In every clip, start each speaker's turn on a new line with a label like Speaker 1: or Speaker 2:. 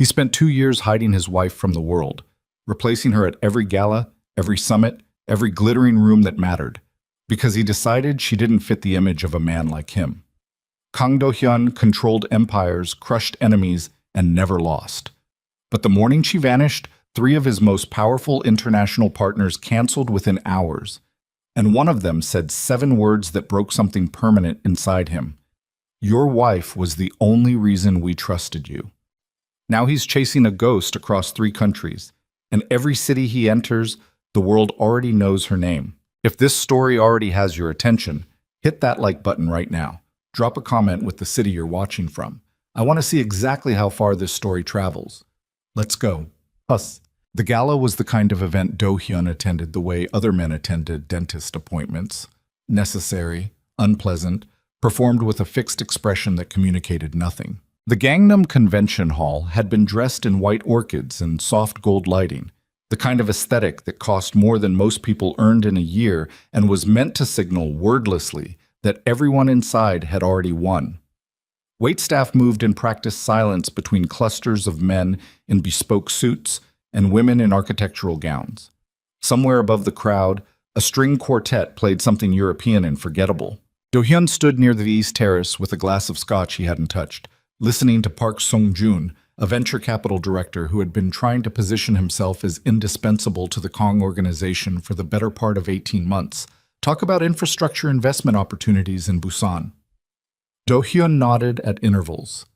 Speaker 1: He spent 2 years hiding his wife from the world, replacing her at every gala, every summit, every glittering room that mattered, because he decided she didn't fit the image of a man like him. Kang Do-hyun controlled empires, crushed enemies, and never lost. But the morning she vanished, 3 of his most powerful international partners canceled within hours, and one of them said 7 words that broke something permanent inside him. Your wife was the only reason we trusted you. Now he's chasing a ghost across 3 countries, and every city he enters, the world already knows her name. If this story already has your attention, hit that like button right now. Drop a comment with the city you're watching from. I want to see exactly how far this story travels. Let's go. Us. The gala was the kind of event Do-hyun attended the way other men attended dentist appointments. Necessary, unpleasant, performed with a fixed expression that communicated nothing. The Gangnam Convention Hall had been dressed in white orchids and soft gold lighting, the kind of aesthetic that cost more than most people earned in a year and was meant to signal wordlessly that everyone inside had already won. Waitstaff moved in practiced silence between clusters of men in bespoke suits and women in architectural gowns. Somewhere above the crowd, a string quartet played something European and forgettable. Do-hyun stood near the east terrace with a glass of scotch he hadn't touched, listening to Park Sung-joon, a venture capital director who had been trying to position himself as indispensable to the Kong organization for the better part of 18 months. Talk about infrastructure investment opportunities in Busan. Do-hyun nodded at intervals.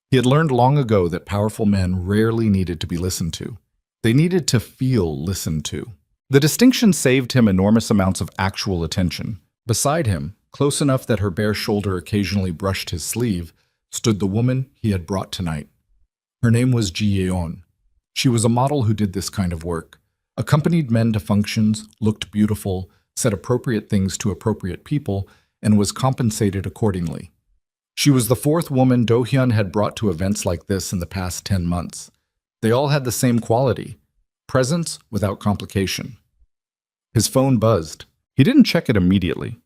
Speaker 1: He had learned long ago that powerful men rarely needed to be listened to. They needed to feel listened to. The distinction saved him enormous amounts of actual attention. Beside him, close enough that her bare shoulder occasionally brushed his sleeve, stood the woman he had brought tonight. Her name was Ji Yeon. She was a model who did this kind of work, accompanied men to functions, looked beautiful, said appropriate things to appropriate people, and was compensated accordingly. She was the 4th woman Do-hyun had brought to events like this in the past 10 months. They all had the same quality, presence without complication. His phone buzzed. He didn't check it immediately.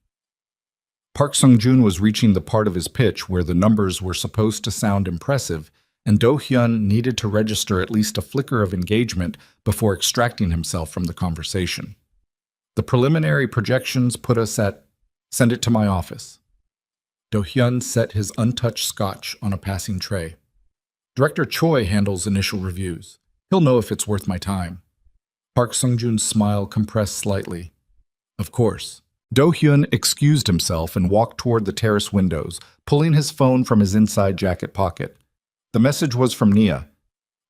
Speaker 1: Park Sung-joon was reaching the part of his pitch where the numbers were supposed to sound impressive, and Do-hyun needed to register at least a flicker of engagement before extracting himself from the conversation. The preliminary projections put us at, send it to my office. Do-hyun set his untouched scotch on a passing tray. Director Choi handles initial reviews. He'll know if it's worth my time. Park Sung-joon's smile compressed slightly. Of course. Do-hyun excused himself and walked toward the terrace windows, pulling his phone from his inside jacket pocket. The message was from Nia.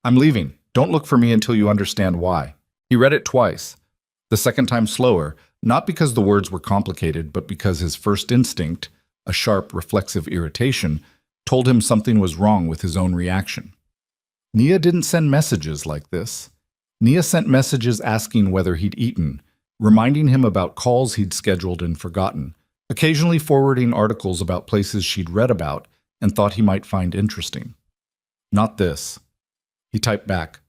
Speaker 1: I'm leaving. Don't look for me until you understand why. He read it twice. The second time slower, not because the words were complicated, but because his first instinct, a sharp, reflexive irritation, told him something was wrong with his own reaction. Nia didn't send messages like this. Nia sent messages asking whether he'd eaten, reminding him about calls he'd scheduled and forgotten, occasionally forwarding articles about places she'd read about and thought he might find interesting. Not this. He typed back,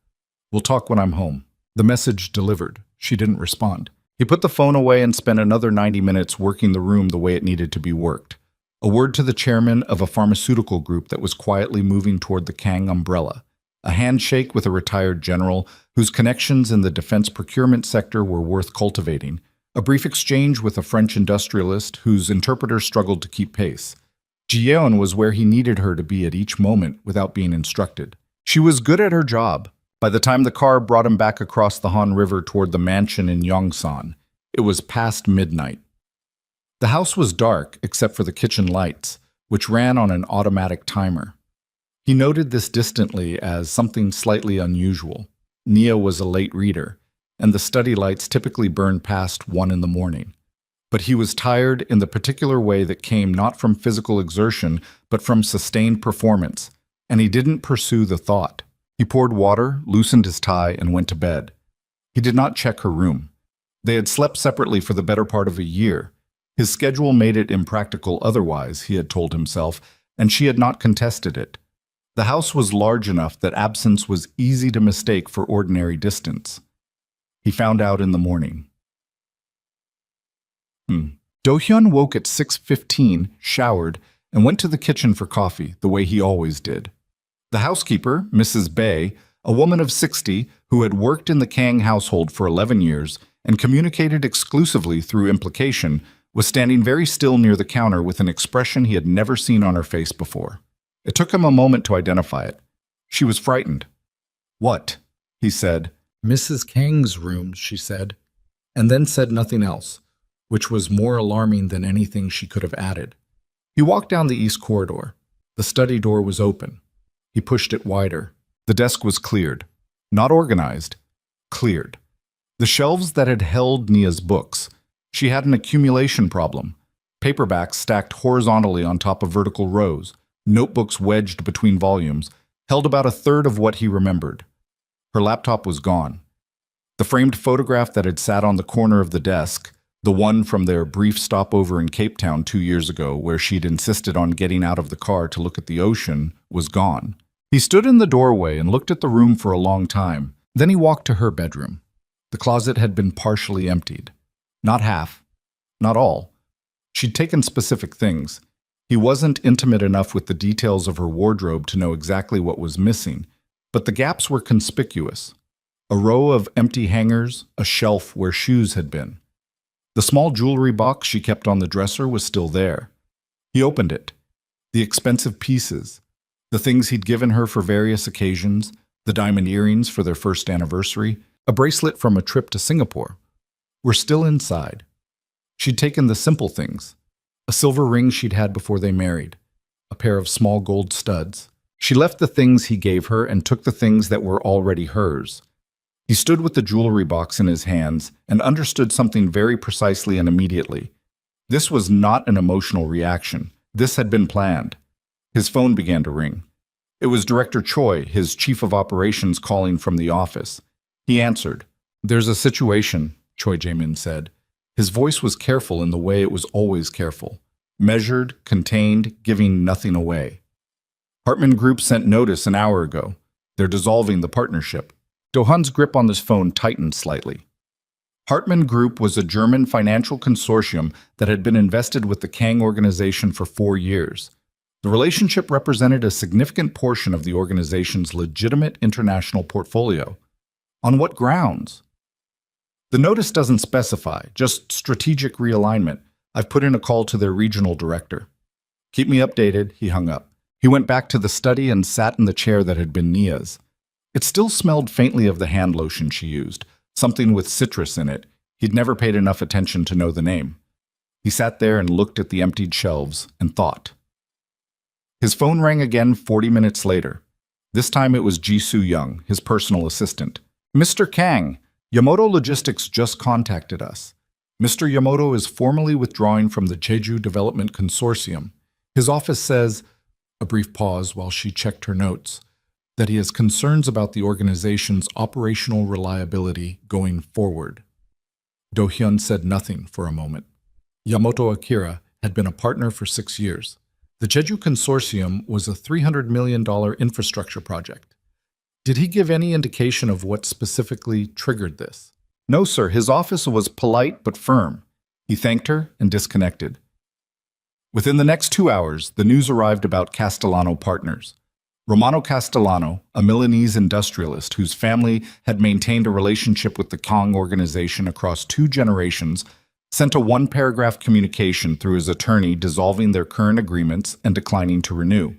Speaker 1: "We'll talk when I'm home." The message delivered. She didn't respond. He put the phone away and spent another 90 minutes working the room the way it needed to be worked. A word to the chairman of a pharmaceutical group that was quietly moving toward the Kang umbrella. A handshake with a retired general whose connections in the defense procurement sector were worth cultivating. A brief exchange with a French industrialist whose interpreter struggled to keep pace. Ji Yeon was where he needed her to be at each moment without being instructed. She was good at her job. By the time the car brought him back across the Han River toward the mansion in Yongsan, it was past midnight. The house was dark except for the kitchen lights, which ran on an automatic timer. He noted this distantly as something slightly unusual. Nia was a late reader, and the study lights typically burned past 1 in the morning. But he was tired in the particular way that came not from physical exertion, but from sustained performance, and he didn't pursue the thought. He poured water, loosened his tie, and went to bed. He did not check her room. They had slept separately for the better part of a year. His schedule made it impractical otherwise, he had told himself, and she had not contested it. The house was large enough that absence was easy to mistake for ordinary distance. He found out in the morning. Do-hyun woke at 6:15, showered, and went to the kitchen for coffee, the way he always did. The housekeeper, Mrs. Bay, a woman of 60 who had worked in the Kang household for 11 years and communicated exclusively through implication, was standing very still near the counter with an expression he had never seen on her face before. It took him a moment to identify it. She was frightened. "What?" he said. "Mrs. Kang's room," she said, and then said nothing else, which was more alarming than anything she could have added. He walked down the east corridor. The study door was open. He pushed it wider. The desk was cleared. Not organized. Cleared. The shelves that had held Nia's books. She had an accumulation problem. Paperbacks stacked horizontally on top of vertical rows, notebooks wedged between volumes, held about a third of what he remembered. Her laptop was gone. The framed photograph that had sat on the corner of the desk, the one from their brief stopover in Cape Town 2 years ago where she'd insisted on getting out of the car to look at the ocean, was gone. He stood in the doorway and looked at the room for a long time. Then he walked to her bedroom. The closet had been partially emptied. Not half. Not all. She'd taken specific things. He wasn't intimate enough with the details of her wardrobe to know exactly what was missing, but the gaps were conspicuous. A row of empty hangers, a shelf where shoes had been. The small jewelry box she kept on the dresser was still there. He opened it. The expensive pieces, the things he'd given her for various occasions, the diamond earrings for their first anniversary, a bracelet from a trip to Singapore, were still inside. She'd taken the simple things, a silver ring she'd had before they married, a pair of small gold studs. She left the things he gave her and took the things that were already hers. He stood with the jewelry box in his hands and understood something very precisely and immediately. This was not an emotional reaction. This had been planned. His phone began to ring. It was Director Choi, his chief of operations, calling from the office. He answered. "There's a situation," Choi Jae-min said. His voice was careful in the way it was always careful. Measured, contained, giving nothing away. "Hartman Group sent notice an hour ago. They're dissolving the partnership." Do-hyun's grip on his phone tightened slightly. Hartman Group was a German financial consortium that had been invested with the Kang organization for 4 years. The relationship represented a significant portion of the organization's legitimate international portfolio. On what grounds? The notice doesn't specify, just strategic realignment. I've put in a call to their regional director. "Keep me updated," he hung up. He went back to the study and sat in the chair that had been Nia's. It still smelled faintly of the hand lotion she used, something with citrus in it. He'd never paid enough attention to know the name. He sat there and looked at the emptied shelves and thought. His phone rang again 40 minutes later. This time it was Ji-soo Young, his personal assistant. "Mr. Kang, Yamato Logistics just contacted us. Mr. Yamato is formally withdrawing from the Jeju Development Consortium. His office says," a brief pause while she checked her notes, "that he has concerns about the organization's operational reliability going forward." Do-hyun said nothing for a moment. Yamato Akira had been a partner for 6 years. The Jeju Consortium was a $300 million infrastructure project. Did he give any indication of what specifically triggered this? No, sir. His office was polite but firm. He thanked her and disconnected. Within the next 2 hours, the news arrived about Castellano Partners. Romano Castellano, a Milanese industrialist whose family had maintained a relationship with the Kang organization across 2 generations, sent a 1-paragraph communication through his attorney dissolving their current agreements and declining to renew.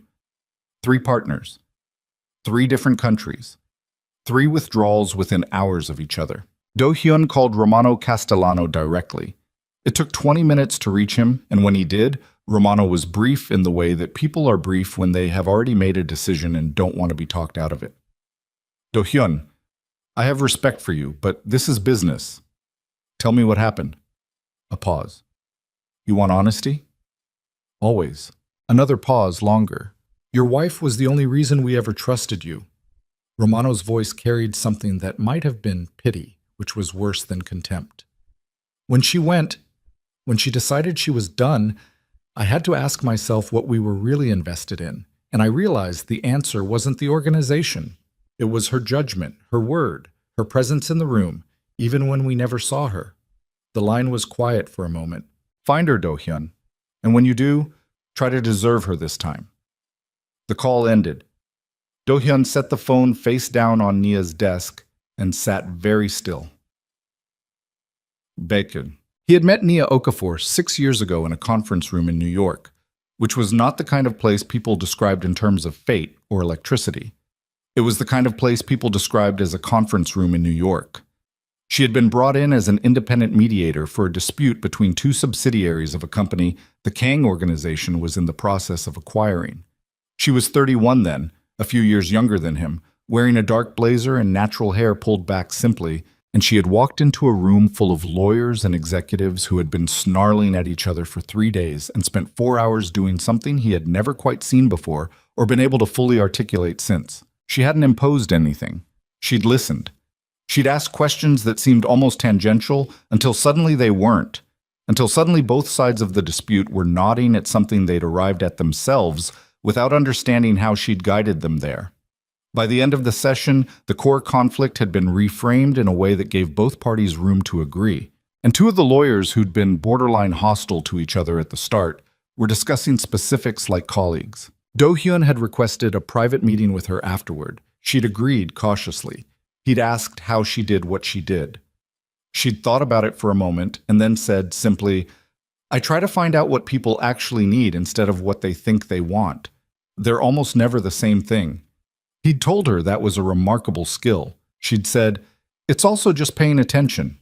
Speaker 1: 3 partners. 3 different countries. 3 withdrawals within hours of each other. Do-hyun called Romano Castellano directly. It took 20 minutes to reach him, and when he did, Romano was brief in the way that people are brief when they have already made a decision and don't want to be talked out of it. "Do-hyun, I have respect for you, but this is business. Tell me what happened." A pause. "You want honesty?" "Always." Another pause, longer. "Your wife was the only reason we ever trusted you." Romano's voice carried something that might have been pity, which was worse than contempt. When she decided she was done, I had to ask myself what we were really invested in, and I realized the answer wasn't the organization. It was her judgment, her word, her presence in the room, even when we never saw her." The line was quiet for a moment. "Find her, Do-hyun, and when you do, try to deserve her this time." The call ended. Do-hyun set the phone face down on Nia's desk and sat very still. Bacon. He had met Nia Okafor 6 years ago in a conference room in New York, which was not the kind of place people described in terms of fate or electricity. It was the kind of place people described as a conference room in New York. She had been brought in as an independent mediator for a dispute between two subsidiaries of a company the Kang organization was in the process of acquiring. She was 31 then, a few years younger than him, wearing a dark blazer and natural hair pulled back simply, and she had walked into a room full of lawyers and executives who had been snarling at each other for 3 days and spent 4 hours doing something he had never quite seen before or been able to fully articulate since. She hadn't imposed anything. She'd listened. She'd asked questions that seemed almost tangential until suddenly they weren't, until suddenly both sides of the dispute were nodding at something they'd arrived at themselves without understanding how she'd guided them there. By the end of the session, the core conflict had been reframed in a way that gave both parties room to agree, and two of the lawyers who'd been borderline hostile to each other at the start were discussing specifics like colleagues. Do-hyun had requested a private meeting with her afterward. She'd agreed cautiously. He'd asked how she did what she did. She'd thought about it for a moment and then said simply, "I try to find out what people actually need instead of what they think they want. They're almost never the same thing." He'd told her that was a remarkable skill. She'd said, "It's also just paying attention."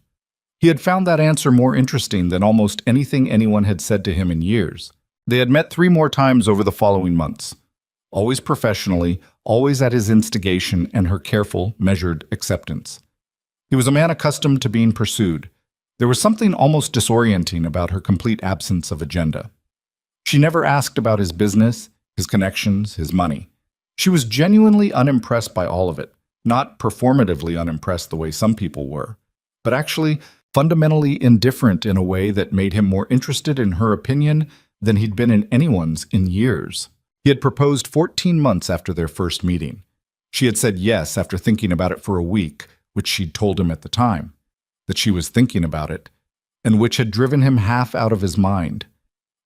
Speaker 1: He had found that answer more interesting than almost anything anyone had said to him in years. They had met 3 more times over the following months. Always professionally, always at his instigation and her careful, measured acceptance. He was a man accustomed to being pursued. There was something almost disorienting about her complete absence of agenda. She never asked about his business, his connections, his money. She was genuinely unimpressed by all of it, not performatively unimpressed the way some people were, but actually fundamentally indifferent in a way that made him more interested in her opinion than he'd been in anyone's in years. He had proposed 14 months after their first meeting. She had said yes after thinking about it for a week, which she'd told him at the time, that she was thinking about it, and which had driven him half out of his mind.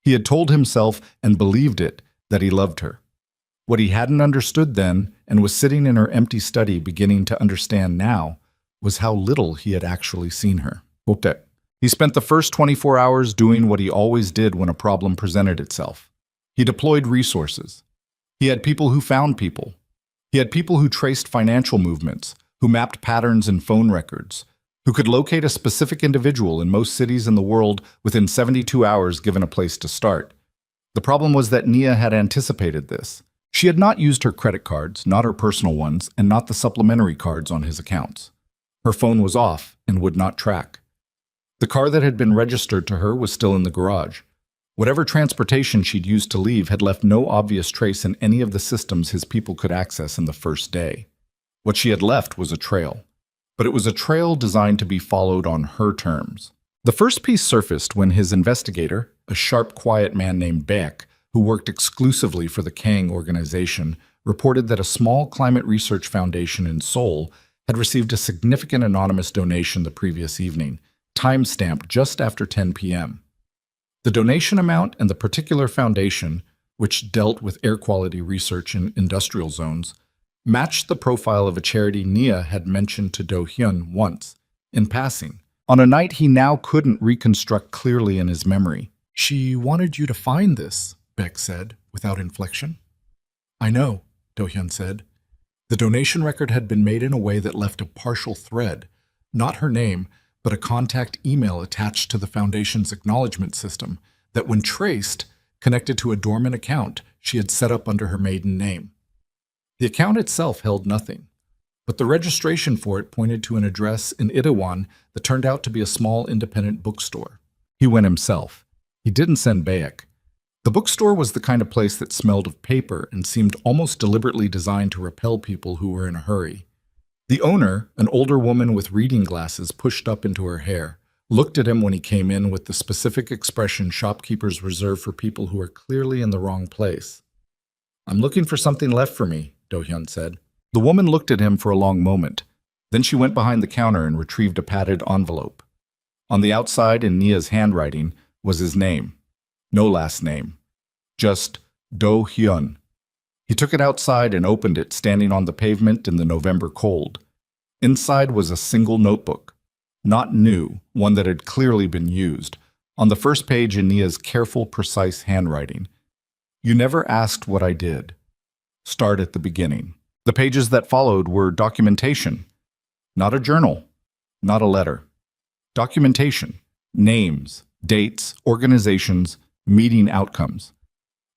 Speaker 1: He had told himself, and believed it, that he loved her. What he hadn't understood then, and was sitting in her empty study beginning to understand now, was how little he had actually seen her. He spent the first 24 hours doing what he always did when a problem presented itself. He deployed resources. He had people who found people. He had people who traced financial movements, who mapped patterns in phone records, who could locate a specific individual in most cities in the world within 72 hours given a place to start. The problem was that Nia had anticipated this. She had not used her credit cards, not her personal ones, and not the supplementary cards on his accounts. Her phone was off and would not track. The car that had been registered to her was still in the garage. Whatever transportation she'd used to leave had left no obvious trace in any of the systems his people could access in the first day. What she had left was a trail. But it was a trail designed to be followed on her terms. The first piece surfaced when his investigator, a sharp, quiet man named Beck, who worked exclusively for the Kang organization, reported that a small climate research foundation in Seoul had received a significant anonymous donation the previous evening, time-stamped just after 10 p.m. The donation amount and the particular foundation, which dealt with air quality research in industrial zones, matched the profile of a charity Nia had mentioned to Do-hyun once, in passing, on a night he now couldn't reconstruct clearly in his memory. "She wanted you to find this," Beck said, without inflection. "I know," Do-hyun said. The donation record had been made in a way that left a partial thread, not her name, but a contact email attached to the foundation's acknowledgement system that, when traced, connected to a dormant account she had set up under her maiden name. The account itself held nothing, but the registration for it pointed to an address in Itaewon that turned out to be a small independent bookstore. He went himself. He didn't send Bayek. The bookstore was the kind of place that smelled of paper and seemed almost deliberately designed to repel people who were in a hurry. The owner, an older woman with reading glasses pushed up into her hair, looked at him when he came in with the specific expression shopkeepers reserve for people who are clearly in the wrong place. "I'm looking for something left for me," Do-hyun said. The woman looked at him for a long moment. Then she went behind the counter and retrieved a padded envelope. On the outside, in Nia's handwriting, was his name. No last name. Just Do-hyun. He took it outside and opened it, standing on the pavement in the November cold. Inside was a single notebook. Not new, one that had clearly been used. On the first page in Nia's careful, precise handwriting. "You never asked what I did. Start at the beginning." The pages that followed were documentation. Not a journal, not a letter. Documentation. Names, dates, organizations, meeting outcomes.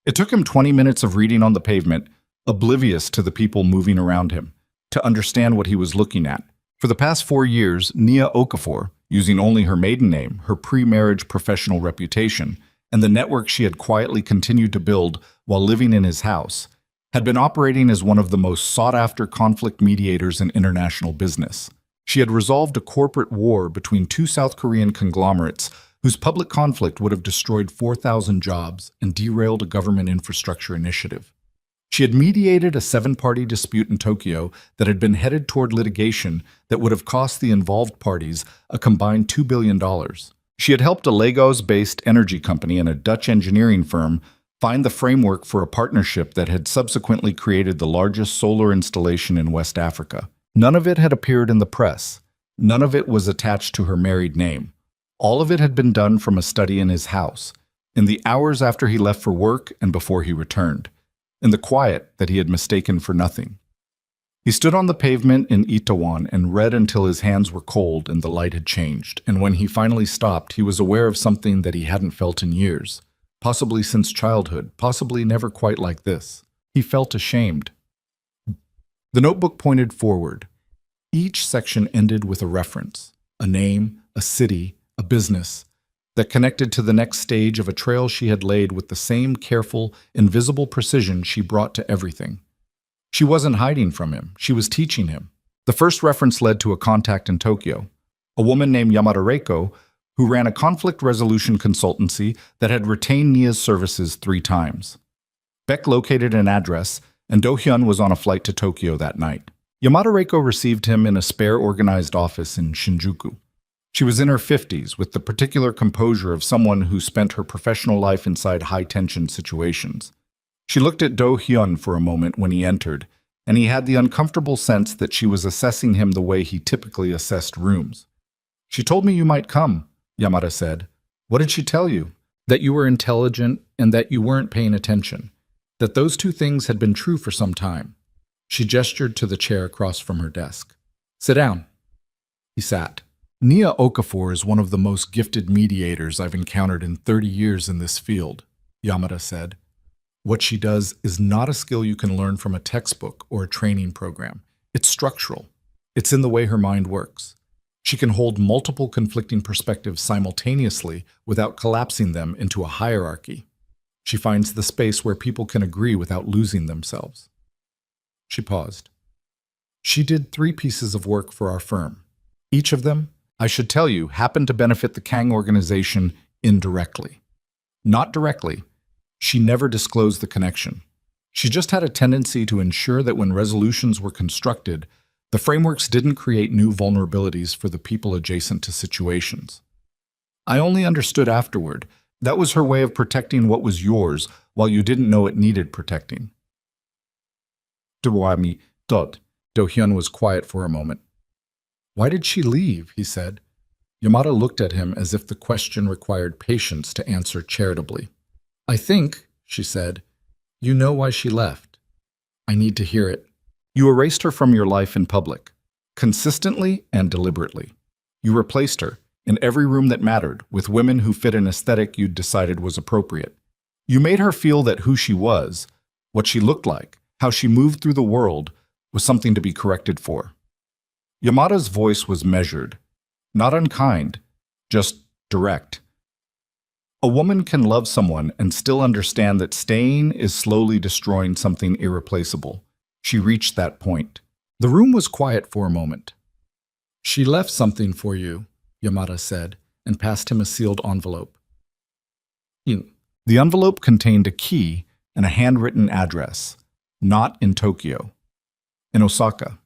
Speaker 1: It took him 20 minutes of reading on the pavement, oblivious to the people moving around him, to understand what he was looking at. For the past 4 years, Nia Okafor, using only her maiden name, her pre-marriage professional reputation, and the network she had quietly continued to build while living in his house, had been operating as one of the most sought-after conflict mediators in international business. She had resolved a corporate war between two South Korean conglomerates whose public conflict would have destroyed 4,000 jobs and derailed a government infrastructure initiative. She had mediated a 7-party dispute in Tokyo that had been headed toward litigation that would have cost the involved parties a combined $2 billion. She had helped a Lagos-based energy company and a Dutch engineering firm find the framework for a partnership that had subsequently created the largest solar installation in West Africa. None of it had appeared in the press. None of it was attached to her married name. All of it had been done from a study in his house, in the hours after he left for work and before he returned, in the quiet that he had mistaken for nothing. He stood on the pavement in Itaewon and read until his hands were cold and the light had changed, and when he finally stopped, he was aware of something that he hadn't felt in years. Possibly since childhood, possibly never quite like this. He felt ashamed. The notebook pointed forward. Each section ended with a reference, a name, a city, a business, that connected to the next stage of a trail she had laid with the same careful, invisible precision she brought to everything. She wasn't hiding from him, she was teaching him. The first reference led to a contact in Tokyo, a woman named Yamada Reiko, who ran a conflict resolution consultancy that had retained Nia's services 3 times. Beck located an address, and Do-hyun was on a flight to Tokyo that night. Yamada Reiko received him in a spare organized office in Shinjuku. She was in her 50s, with the particular composure of someone who spent her professional life inside high-tension situations. She looked at Do-hyun for a moment when he entered, and he had the uncomfortable sense that she was assessing him the way he typically assessed rooms. "She told me you might come," Yamada said. "What did she tell you?" "That you were intelligent and that you weren't paying attention. That those 2 things had been true for some time." She gestured to the chair across from her desk. "Sit down." He sat. "Nia Okafor is one of the most gifted mediators I've encountered in 30 years in this field," Yamada said. "What she does is not a skill you can learn from a textbook or a training program. It's structural. It's in the way her mind works. She can hold multiple conflicting perspectives simultaneously without collapsing them into a hierarchy. She finds the space where people can agree without losing themselves." She paused. "She did 3 pieces of work for our firm. Each of them, I should tell you, happened to benefit the Kang organization indirectly. Not directly. She never disclosed the connection. She just had a tendency to ensure that when resolutions were constructed, the frameworks didn't create new vulnerabilities for the people adjacent to situations. I only understood afterward. That was her way of protecting what was yours while you didn't know it needed protecting." Do-hyun was quiet for a moment. "Why did she leave?" he said. Yamada looked at him as if the question required patience to answer charitably. "I think," she said, "you know why she left. I need to hear it. You erased her from your life in public, consistently and deliberately. You replaced her, in every room that mattered, with women who fit an aesthetic you'd decided was appropriate. You made her feel that who she was, what she looked like, how she moved through the world, was something to be corrected for." Yamada's voice was measured, not unkind, just direct. A woman can love someone and still understand that staying is slowly destroying something irreplaceable. She reached that point. The room was quiet for a moment. "She left something for you," Yamada said, and passed him a sealed envelope. The envelope contained a key and a handwritten address, not in Tokyo, in Osaka.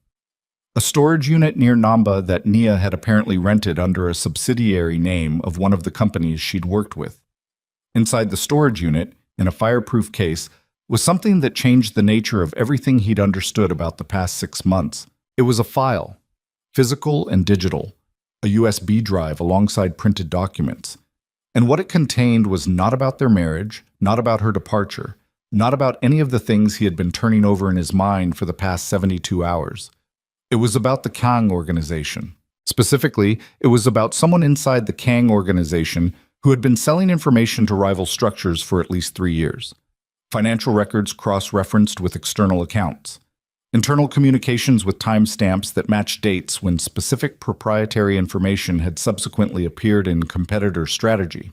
Speaker 1: A storage unit near Namba that Nia had apparently rented under a subsidiary name of one of the companies she'd worked with. Inside the storage unit, in a fireproof case, was something that changed the nature of everything he'd understood about the past 6 months. It was a file, physical and digital, a USB drive alongside printed documents. And what it contained was not about their marriage, not about her departure, not about any of the things he had been turning over in his mind for the past 72 hours. It was about the Kang organization. Specifically, it was about someone inside the Kang organization who had been selling information to rival structures for at least 3 years. Financial records cross-referenced with external accounts. Internal communications with timestamps that matched dates when specific proprietary information had subsequently appeared in competitor strategy.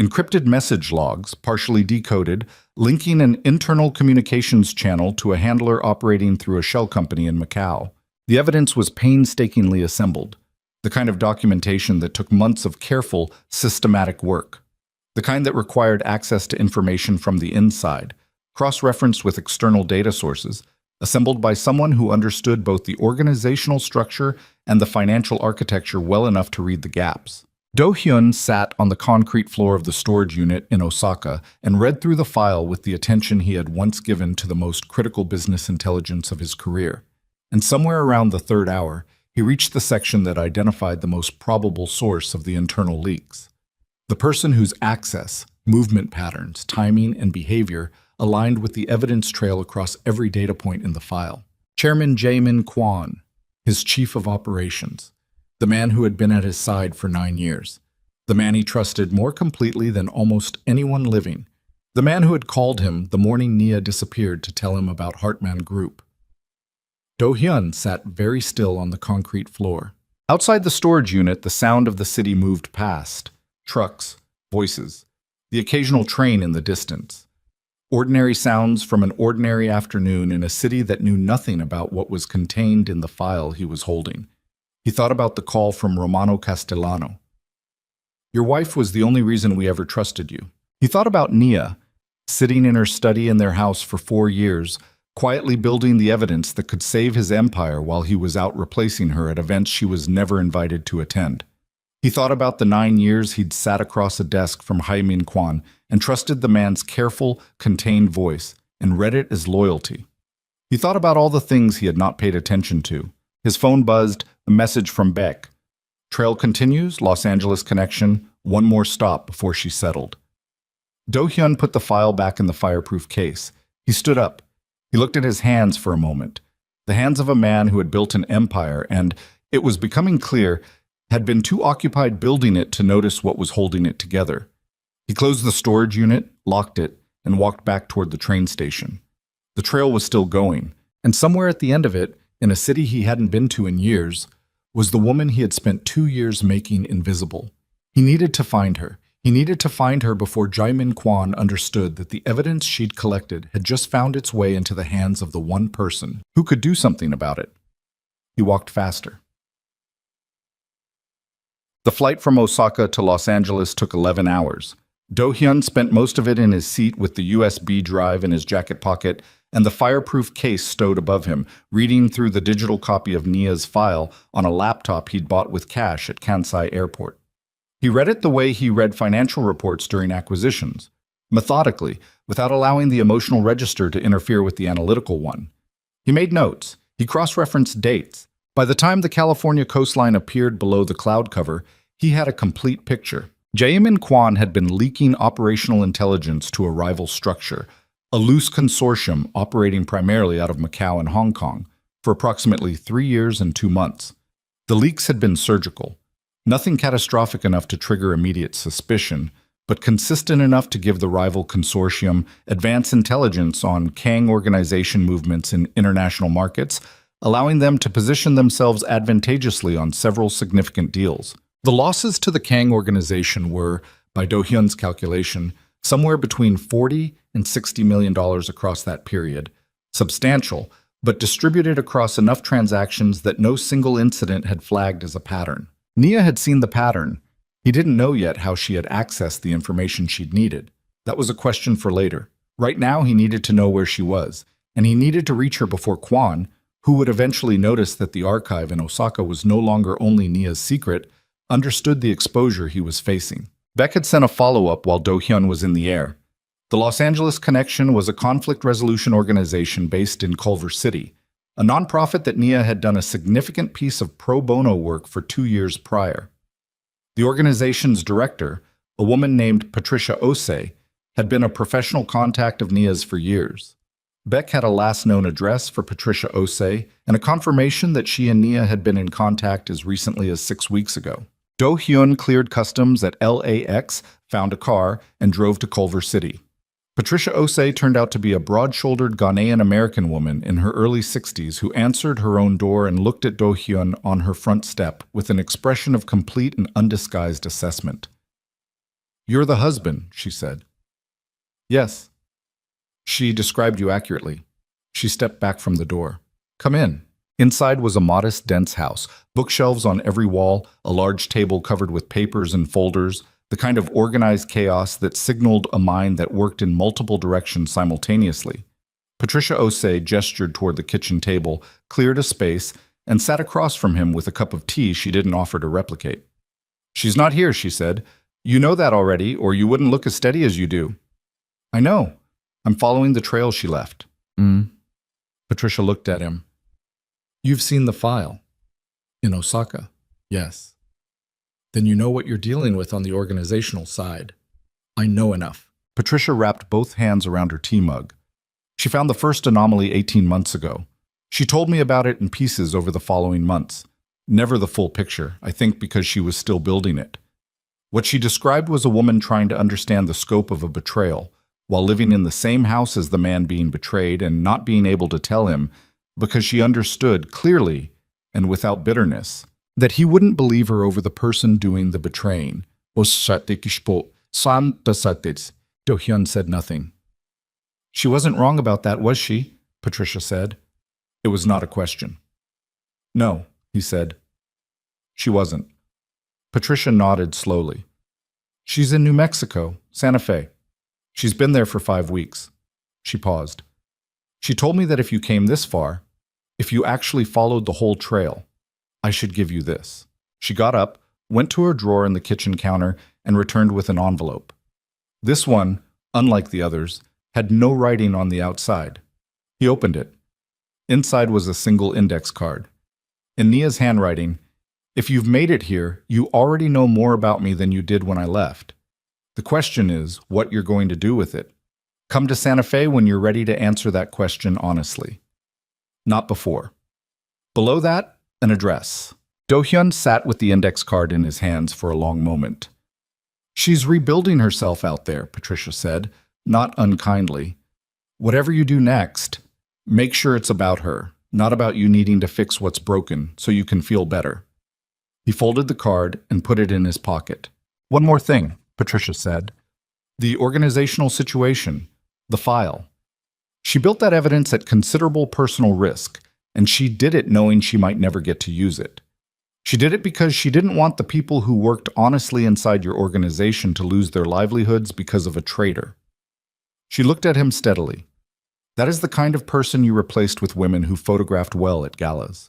Speaker 1: Encrypted message logs, partially decoded, linking an internal communications channel to a handler operating through a shell company in Macau. The evidence was painstakingly assembled, the kind of documentation that took months of careful, systematic work, the kind that required access to information from the inside, cross-referenced with external data sources, assembled by someone who understood both the organizational structure and the financial architecture well enough to read the gaps. Do-hyun sat on the concrete floor of the storage unit in Osaka and read through the file with the attention he had once given to the most critical business intelligence of his career. And somewhere around the third hour, he reached the section that identified the most probable source of the internal leaks. The person whose access, movement patterns, timing, and behavior aligned with the evidence trail across every data point in the file. Chairman Jae-min Kwon, his chief of operations, the man who had been at his side for 9 years, the man he trusted more completely than almost anyone living, the man who had called him the morning Nia disappeared to tell him about Hartman Group. Do-hyun sat very still on the concrete floor. Outside the storage unit, the sound of the city moved past. Trucks, voices, the occasional train in the distance. Ordinary sounds from an ordinary afternoon in a city that knew nothing about what was contained in the file he was holding. He thought about the call from Romano Castellano. "Your wife was the only reason we ever trusted you." He thought about Nia, sitting in her study in their house for 4 years, quietly building the evidence that could save his empire while he was out replacing her at events she was never invited to attend. He thought about the 9 years he'd sat across a desk from Jae-min Kwon and trusted the man's careful, contained voice and read it as loyalty. He thought about all the things he had not paid attention to. His phone buzzed, a message from Beck. Trail continues, Los Angeles connection, one more stop before she settled. Do-hyun put the file back in the fireproof case. He stood up. He looked at his hands for a moment, the hands of a man who had built an empire and, it was becoming clear, had been too occupied building it to notice what was holding it together. He closed the storage unit, locked it, and walked back toward the train station. The trail was still going, and somewhere at the end of it, in a city he hadn't been to in years, was the woman he had spent 2 years making invisible. He needed to find her. He needed to find her before Jae-min Kwon understood that the evidence she'd collected had just found its way into the hands of the one person who could do something about it. He walked faster. The flight from Osaka to Los Angeles took 11 hours. Do-hyun spent most of it in his seat with the USB drive in his jacket pocket and the fireproof case stowed above him, reading through the digital copy of Nia's file on a laptop he'd bought with cash at Kansai Airport. He read it the way he read financial reports during acquisitions, methodically, without allowing the emotional register to interfere with the analytical one. He made notes. He cross-referenced dates. By the time the California coastline appeared below the cloud cover, he had a complete picture. Jae-min Kwon had been leaking operational intelligence to a rival structure, a loose consortium operating primarily out of Macau and Hong Kong, for approximately 3 years and 2 months. The leaks had been surgical. Nothing catastrophic enough to trigger immediate suspicion, but consistent enough to give the rival consortium advance intelligence on Kang organization movements in international markets, allowing them to position themselves advantageously on several significant deals. The losses to the Kang organization were, by Do-hyun's calculation, somewhere between $40 and $60 million across that period. Substantial, but distributed across enough transactions that no single incident had flagged as a pattern. Nia had seen the pattern. He didn't know yet how she had accessed the information she'd needed. That was a question for later. Right now, he needed to know where she was, and he needed to reach her before Kwon, who would eventually notice that the archive in Osaka was no longer only Nia's secret, understood the exposure he was facing. Beck had sent a follow-up while Do-hyun was in the air. The Los Angeles Connection was a conflict resolution organization based in Culver City, a nonprofit that Nia had done a significant piece of pro bono work for 2 years prior. The organization's director, a woman named Patricia Osei, had been a professional contact of Nia's for years. Beck had a last known address for Patricia Osei and a confirmation that she and Nia had been in contact as recently as 6 weeks ago. Do Hyun cleared customs at LAX, found a car, and drove to Culver City. Patricia Osei turned out to be a broad-shouldered Ghanaian-American woman in her early 60s who answered her own door and looked at Do Hyun on her front step with an expression of complete and undisguised assessment. "You're the husband," she said. "Yes." "She described you accurately." She stepped back from the door. "Come in." Inside was a modest, dense house, bookshelves on every wall, a large table covered with papers and folders, the kind of organized chaos that signaled a mind that worked in multiple directions simultaneously. Patricia Osei gestured toward the kitchen table, cleared a space, and sat across from him with a cup of tea she didn't offer to replicate. "She's not here," she said. "You know that already, or you wouldn't look as steady as you do." "I know. I'm following the trail she left." Patricia looked at him. "You've seen the file." "In Osaka?" "Yes." "Then you know what you're dealing with on the organizational side." "I know enough." Patricia wrapped both hands around her tea mug. "She found the first anomaly 18 months ago. She told me about it in pieces over the following months. Never the full picture, I think because she was still building it. What she described was a woman trying to understand the scope of a betrayal, while living in the same house as the man being betrayed and not being able to tell him, because she understood clearly and without bitterness that he wouldn't believe her over the person doing the betraying. Do Hyun said nothing. "She wasn't wrong about that, was she?" Patricia said. It was not a question. "No," he said. "She wasn't." Patricia nodded slowly. "She's in New Mexico, Santa Fe. She's been there for 5 weeks." She paused. "She told me that if you came this far, if you actually followed the whole trail, I should give you this." She got up, went to her drawer in the kitchen counter, and returned with an envelope. This one, unlike the others, had no writing on the outside. He opened it. Inside was a single index card. In Nia's handwriting, "If you've made it here, you already know more about me than you did when I left. The question is what you're going to do with it. Come to Santa Fe when you're ready to answer that question honestly. Not before." Below that, an address. Do Hyun sat with the index card in his hands for a long moment. "She's rebuilding herself out there," Patricia said, not unkindly. "Whatever you do next, make sure it's about her, not about you needing to fix what's broken so you can feel better." He folded the card and put it in his pocket. "One more thing," Patricia said. "The organizational situation, the file. She built that evidence at considerable personal risk, and she did it knowing she might never get to use it. She did it because she didn't want the people who worked honestly inside your organization to lose their livelihoods because of a traitor." She looked at him steadily. "That is the kind of person you replaced with women who photographed well at galas."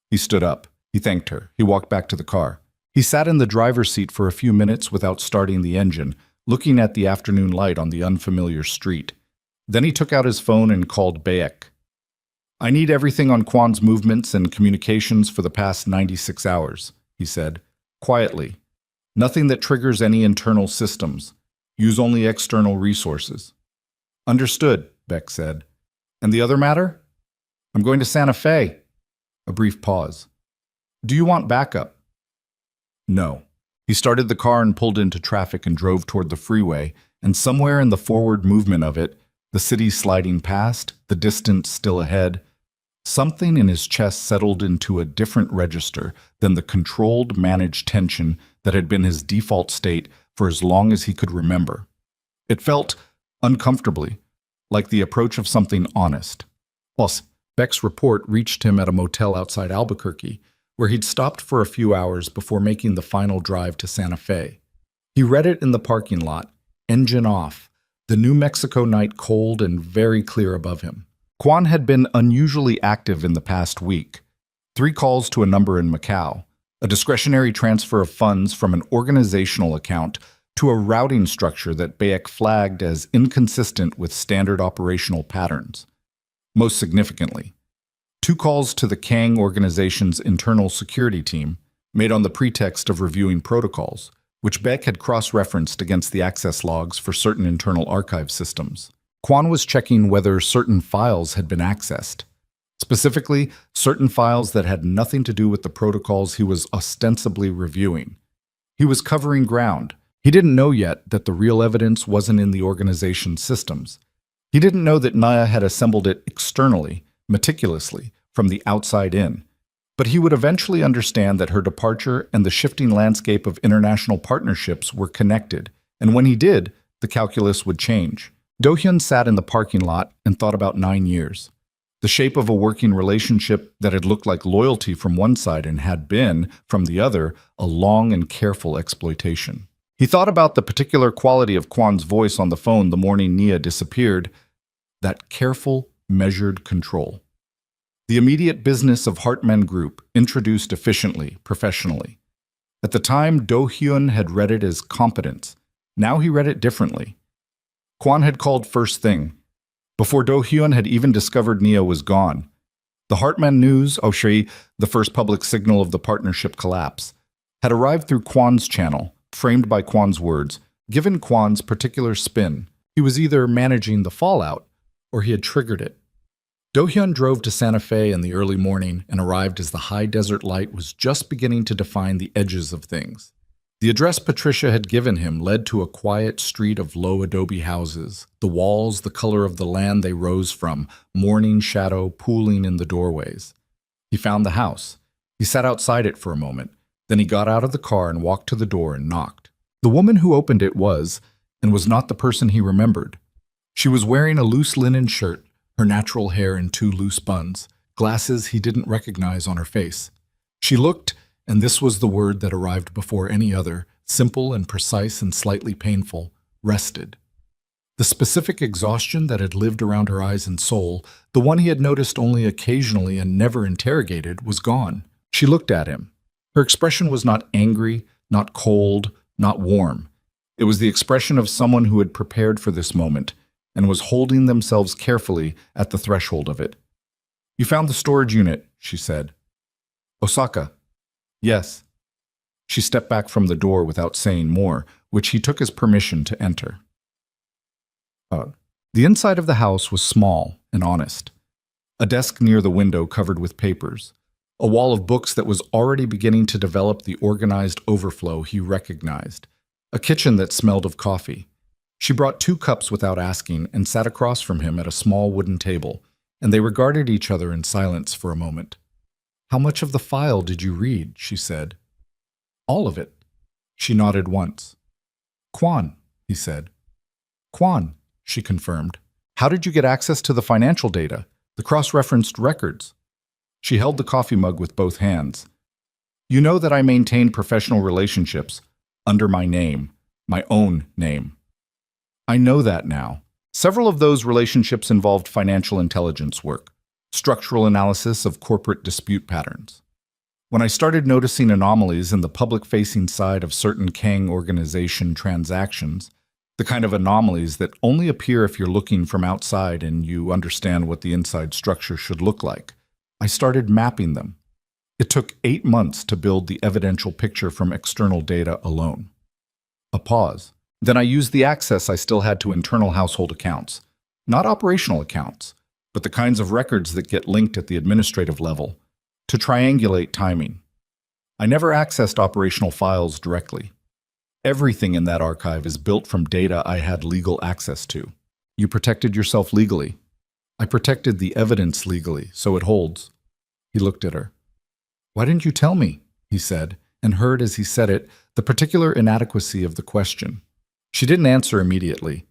Speaker 1: He stood up. He thanked her. He walked back to the car. He sat in the driver's seat for a few minutes without starting the engine, looking at the afternoon light on the unfamiliar street. Then he took out his phone and called Beck. "I need everything on Kwan's movements and communications for the past 96 hours, he said, quietly. "Nothing that triggers any internal systems. Use only external resources." "Understood," Beck said. "And the other matter?" "I'm going to Santa Fe." A brief pause. "Do you want backup?" "No." He started the car and pulled into traffic and drove toward the freeway, and somewhere in the forward movement of it, the city sliding past, the distance still ahead, something in his chest settled into a different register than the controlled, managed tension that had been his default state for as long as he could remember. It felt, uncomfortably, like the approach of something honest. Plus, Beck's report reached him at a motel outside Albuquerque, where he'd stopped for a few hours before making the final drive to Santa Fe. He read it in the parking lot, engine off, the New Mexico night cold and very clear above him. Kwan had been unusually active in the past week. 3 calls to a number in Macau, a discretionary transfer of funds from an organizational account to a routing structure that Bayek flagged as inconsistent with standard operational patterns. Most significantly, 2 calls to the Kang organization's internal security team, made on the pretext of reviewing protocols, which Beck had cross-referenced against the access logs for certain internal archive systems. Quan was checking whether certain files had been accessed. Specifically, certain files that had nothing to do with the protocols he was ostensibly reviewing. He was covering ground. He didn't know yet that the real evidence wasn't in the organization's systems. He didn't know that Naya had assembled it externally, meticulously, from the outside in. But he would eventually understand that her departure and the shifting landscape of international partnerships were connected, and when he did, the calculus would change. Do-hyun sat in the parking lot and thought about 9 years. The shape of a working relationship that had looked like loyalty from one side and had been, from the other, a long and careful exploitation. He thought about the particular quality of Kwan's voice on the phone the morning Nia disappeared, that careful, measured control. The immediate business of Hartman Group, introduced efficiently, professionally. At the time, Do-hyun had read it as competence. Now he read it differently. Kwan had called first thing, before Do-hyun had even discovered Nia was gone. The Hartman news, the first public signal of the partnership collapse, had arrived through Kwan's channel, framed by Kwan's words, given Kwan's particular spin. He was either managing the fallout, or he had triggered it. Do-hyun drove to Santa Fe in the early morning and arrived as the high desert light was just beginning to define the edges of things. The address Patricia had given him led to a quiet street of low adobe houses, the walls the color of the land they rose from, morning shadow pooling in the doorways. He found the house. He sat outside it for a moment. Then he got out of the car and walked to the door and knocked. The woman who opened it was not the person he remembered. She was wearing a loose linen shirt, her natural hair in 2 loose buns, glasses he didn't recognize on her face. She looked, and this was the word that arrived before any other, simple and precise and slightly painful, rested. The specific exhaustion that had lived around her eyes and soul, the one he had noticed only occasionally and never interrogated, was gone. She looked at him. Her expression was not angry, not cold, not warm. It was the expression of someone who had prepared for this moment and was holding themselves carefully at the threshold of it. "You found the storage unit," she said. "Osaka." "Yes." She stepped back from the door without saying more, which he took as permission to enter. The inside of the house was small and honest. A desk near the window covered with papers. A wall of books that was already beginning to develop the organized overflow he recognized. A kitchen that smelled of coffee. She brought 2 cups without asking and sat across from him at a small wooden table, and they regarded each other in silence for a moment. "How much of the file did you read?" she said. "All of it." She nodded once. "Kwan," he said. "Kwan," she confirmed. "How did you get access to the financial data, the cross-referenced records?" She held the coffee mug with both hands. "You know that I maintain professional relationships under my name, my own name. I know that now. Several of those relationships involved financial intelligence work, structural analysis of corporate dispute patterns. When I started noticing anomalies in the public-facing side of certain Kang organization transactions, the kind of anomalies that only appear if you're looking from outside and you understand what the inside structure should look like, I started mapping them. It took 8 months to build the evidential picture from external data alone." A pause. "Then I used the access I still had to internal household accounts. Not operational accounts, but the kinds of records that get linked at the administrative level, to triangulate timing. I never accessed operational files directly. Everything in that archive is built from data I had legal access to. You protected yourself legally. I protected the evidence legally, so it holds." He looked at her. "Why didn't you tell me?" he said, and heard as he said it the particular inadequacy of the question. She didn't answer immediately.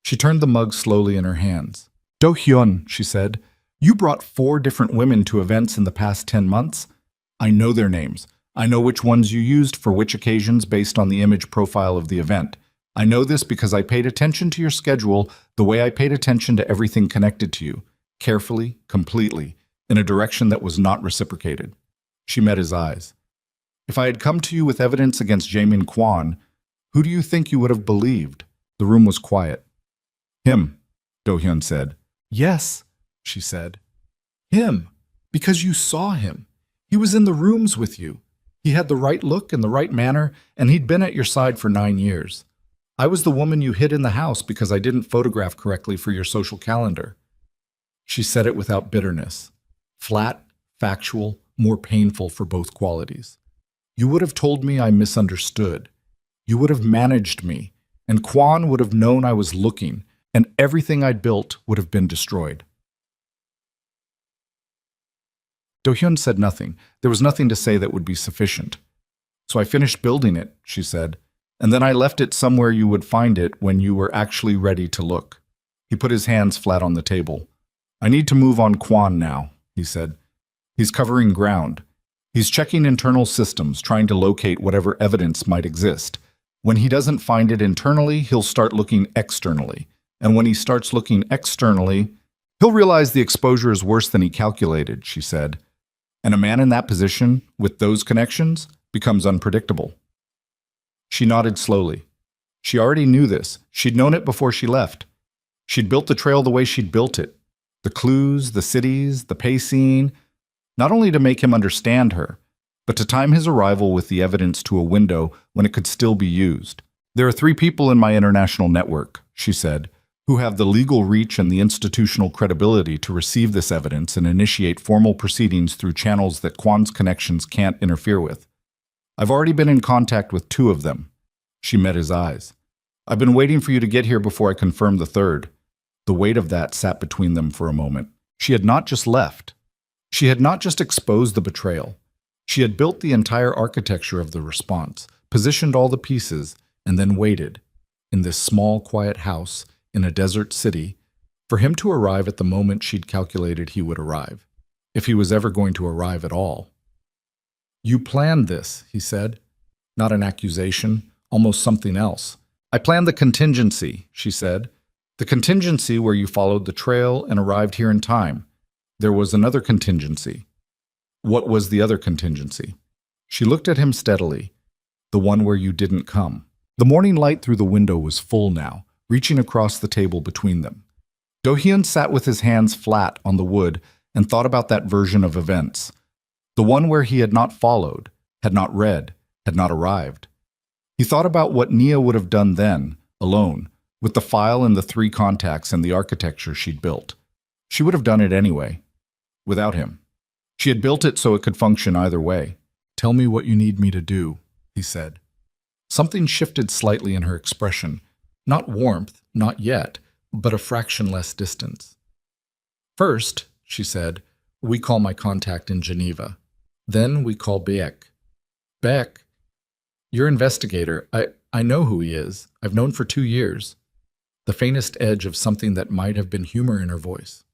Speaker 1: She turned the mug slowly in her hands. "Do-hyun," she said, "you brought 4 different women to events in the past 10 months. I know their names. I know which ones you used for which occasions based on the image profile of the event. I know this because I paid attention to your schedule the way I paid attention to everything connected to you, carefully, completely, in a direction that was not reciprocated." She met his eyes. "If I had come to you with evidence against Jaemin Kwan, Who do you think you would have believed? The room was quiet. Him, Do-hyun said. Yes, she said. Him, because you saw him. He was in the rooms with you. He had the right look and the right manner, and he'd been at your side for 9 years. I was the woman you hid in the house because I didn't photograph correctly for your social calendar. She said it without bitterness. Flat, factual, more painful for both qualities. You would have told me I misunderstood. You would have managed me, and Kwon would have known I was looking, and everything I'd built would have been destroyed. Do-hyun said nothing. There was nothing to say that would be sufficient. So I finished building it, she said, and then I left it somewhere you would find it when you were actually ready to look. He put his hands flat on the table. I need to move on Kwon now, he said. He's covering ground. He's checking internal systems, trying to locate whatever evidence might exist. When he doesn't find it internally, he'll start looking externally. And when he starts looking externally, he'll realize the exposure is worse than he calculated, she said. And a man in that position, with those connections, becomes unpredictable. She nodded slowly. She already knew this. She'd known it before she left. She'd built the trail the way she'd built it. The clues, the cities, the pacing, not only to make him understand her, but to time his arrival with the evidence to a window when it could still be used. There are 3 people in my international network, she said, who have the legal reach and the institutional credibility to receive this evidence and initiate formal proceedings through channels that Kwon's connections can't interfere with. I've already been in contact with 2 of them. She met his eyes. I've been waiting for you to get here before I confirm the 3rd. The weight of that sat between them for a moment. She had not just left. She had not just exposed the betrayal. She had built the entire architecture of the response, positioned all the pieces, and then waited, in this small, quiet house, in a desert city, for him to arrive at the moment she'd calculated he would arrive, if he was ever going to arrive at all. You planned this, he said. Not an accusation, almost something else. I planned the contingency, she said. The contingency where you followed the trail and arrived here in time. There was another contingency. What was the other contingency? She looked at him steadily. The one where you didn't come. The morning light through the window was full now, reaching across the table between them. Do-hyun sat with his hands flat on the wood and thought about that version of events. The one where he had not followed, had not read, had not arrived. He thought about what Nia would have done then, alone, with the file and the 3 contacts and the architecture she'd built. She would have done it anyway, without him. She had built it so it could function either way. Tell me what you need me to do, he said. Something shifted slightly in her expression. Not warmth, not yet, but a fraction less distance. First, she said, we call my contact in Geneva. Then we call Beck. Beck? Your investigator. I know who he is. I've known for 2 years. The faintest edge of something that might have been humor in her voice.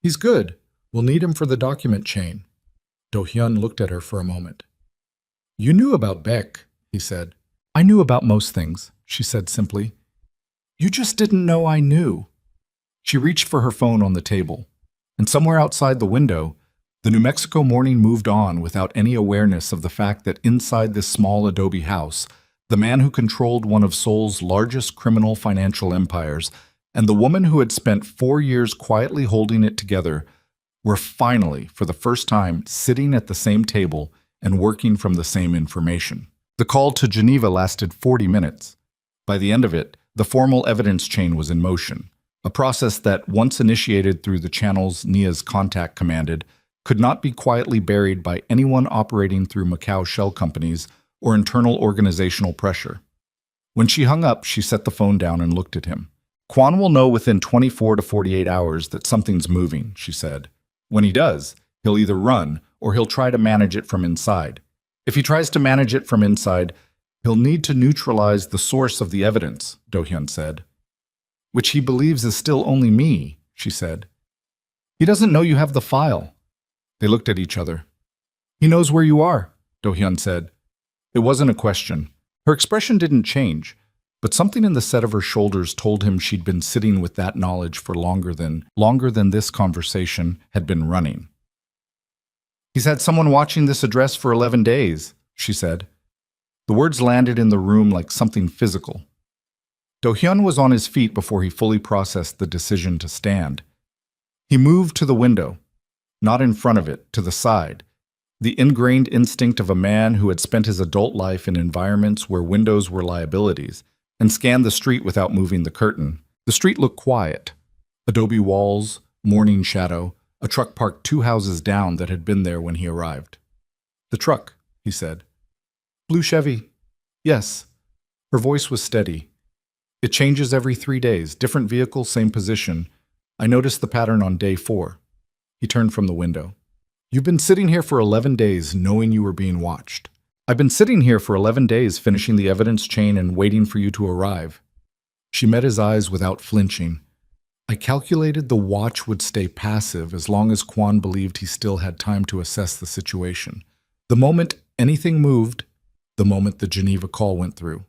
Speaker 1: He's good. We'll need him for the document chain. Do-hyun looked at her for a moment. You knew about Beck, he said. I knew about most things, she said simply. You just didn't know I knew. She reached for her phone on the table, and somewhere outside the window, the New Mexico morning moved on without any awareness of the fact that inside this small adobe house, the man who controlled one of Seoul's largest criminal financial empires and the woman who had spent 4 years quietly holding it together were finally, for the first time, sitting at the same table and working from the same information. The call to Geneva lasted 40 minutes. By the end of it, the formal evidence chain was in motion, a process that, once initiated through the channels Nia's contact commanded, could not be quietly buried by anyone operating through Macau shell companies or internal organizational pressure. When she hung up, she set the phone down and looked at him. Kwon will know within 24 to 48 hours that something's moving, she said. When he does, he'll either run or he'll try to manage it from inside. If he tries to manage it from inside, he'll need to neutralize the source of the evidence, Do-hyun said. Which he believes is still only me, she said. He doesn't know you have the file. They looked at each other. He knows where you are, Do-hyun said. It wasn't a question. Her expression didn't change, but something in the set of her shoulders told him she'd been sitting with that knowledge for longer than this conversation had been running. He's had someone watching this address for 11 days, she said. The words landed in the room like something physical. Do-hyun was on his feet before he fully processed the decision to stand. He moved to the window, not in front of it, to the side, the ingrained instinct of a man who had spent his adult life in environments where windows were liabilities, and scanned the street without moving the curtain. The street looked quiet. Adobe walls, morning shadow, a truck parked 2 houses down that had been there when he arrived. "The truck," he said. "Blue Chevy." "Yes." Her voice was steady. "It changes every 3 days. Different vehicle, same position. I noticed the pattern on day 4. He turned from the window. "You've been sitting here for 11 days knowing you were being watched." "I've been sitting here for 11 days finishing the evidence chain and waiting for you to arrive." She met his eyes without flinching. "I calculated the watch would stay passive as long as Kwon believed he still had time to assess the situation. The moment anything moved, the moment the Geneva call went through."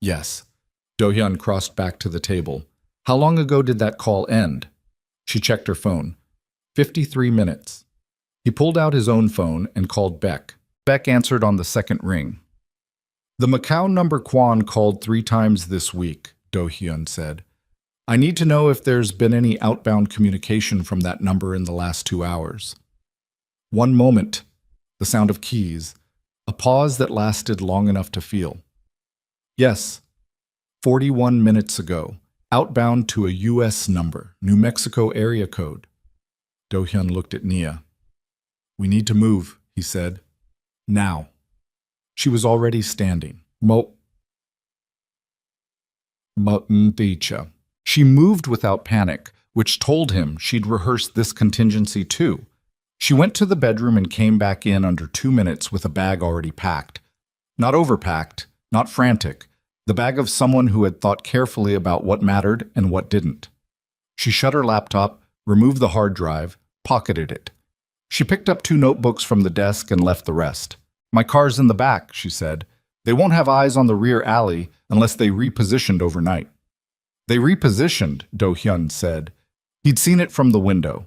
Speaker 1: "Yes." Do-hyun crossed back to the table. "How long ago did that call end?" She checked her phone. 53 minutes. He pulled out his own phone and called Beck. Beck answered on the second ring. "The Macau number Kwon called 3 times this week," Do-hyun said. "I need to know if there's been any outbound communication from that number in the last 2 hours." One moment, the sound of keys, a pause that lasted long enough to feel. "Yes, 41 minutes ago, outbound to a U.S. number, New Mexico area code." Do-hyun looked at Nia. "We need to move," he said. "Now." She was already standing. She moved without panic, which told him she'd rehearsed this contingency too. She went to the bedroom and came back in under 2 minutes with a bag already packed. Not overpacked, not frantic, the bag of someone who had thought carefully about what mattered and what didn't. She shut her laptop, removed the hard drive, pocketed it. She picked up 2 notebooks from the desk and left the rest. "My car's in the back," she said. "They won't have eyes on the rear alley unless they repositioned overnight." "They repositioned," Do-hyun said. He'd seen it from the window.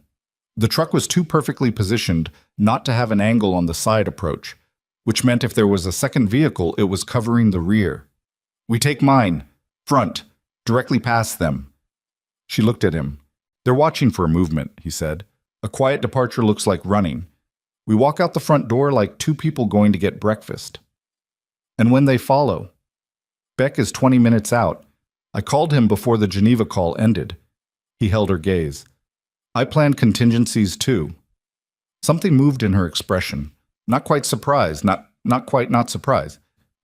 Speaker 1: The truck was too perfectly positioned not to have an angle on the side approach, which meant if there was a second vehicle, it was covering the rear. "We take mine, front, directly past them." She looked at him. "They're watching for a movement," he said. "A quiet departure looks like running. We walk out the front door like 2 people going to get breakfast. And when they follow. Beck is 20 minutes out. I called him before the Geneva call ended." He held her gaze. "I planned contingencies too." Something moved in her expression. Not quite surprised, not quite not surprised.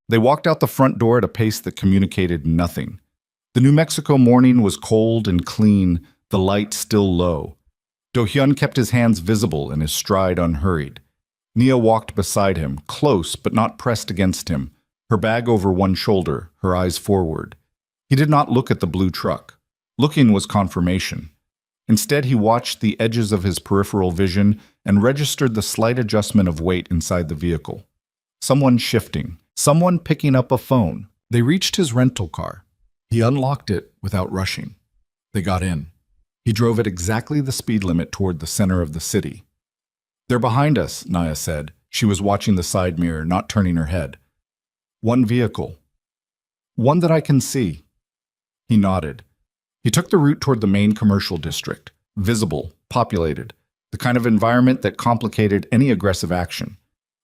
Speaker 1: They walked out the front door at a pace that communicated nothing. The New Mexico morning was cold and clean, the light still low. Do-hyun kept his hands visible and his stride unhurried. Nia walked beside him, close but not pressed against him, her bag over one shoulder, her eyes forward. He did not look at the blue truck. Looking was confirmation. Instead, he watched the edges of his peripheral vision and registered the slight adjustment of weight inside the vehicle. Someone shifting, someone picking up a phone. They reached his rental car. He unlocked it without rushing. They got in. He drove at exactly the speed limit toward the center of the city. "They're behind us," Nia said. She was watching the side mirror, not turning her head. "One vehicle. One that I can see." He nodded. He took the route toward the main commercial district, visible, populated, the kind of environment that complicated any aggressive action.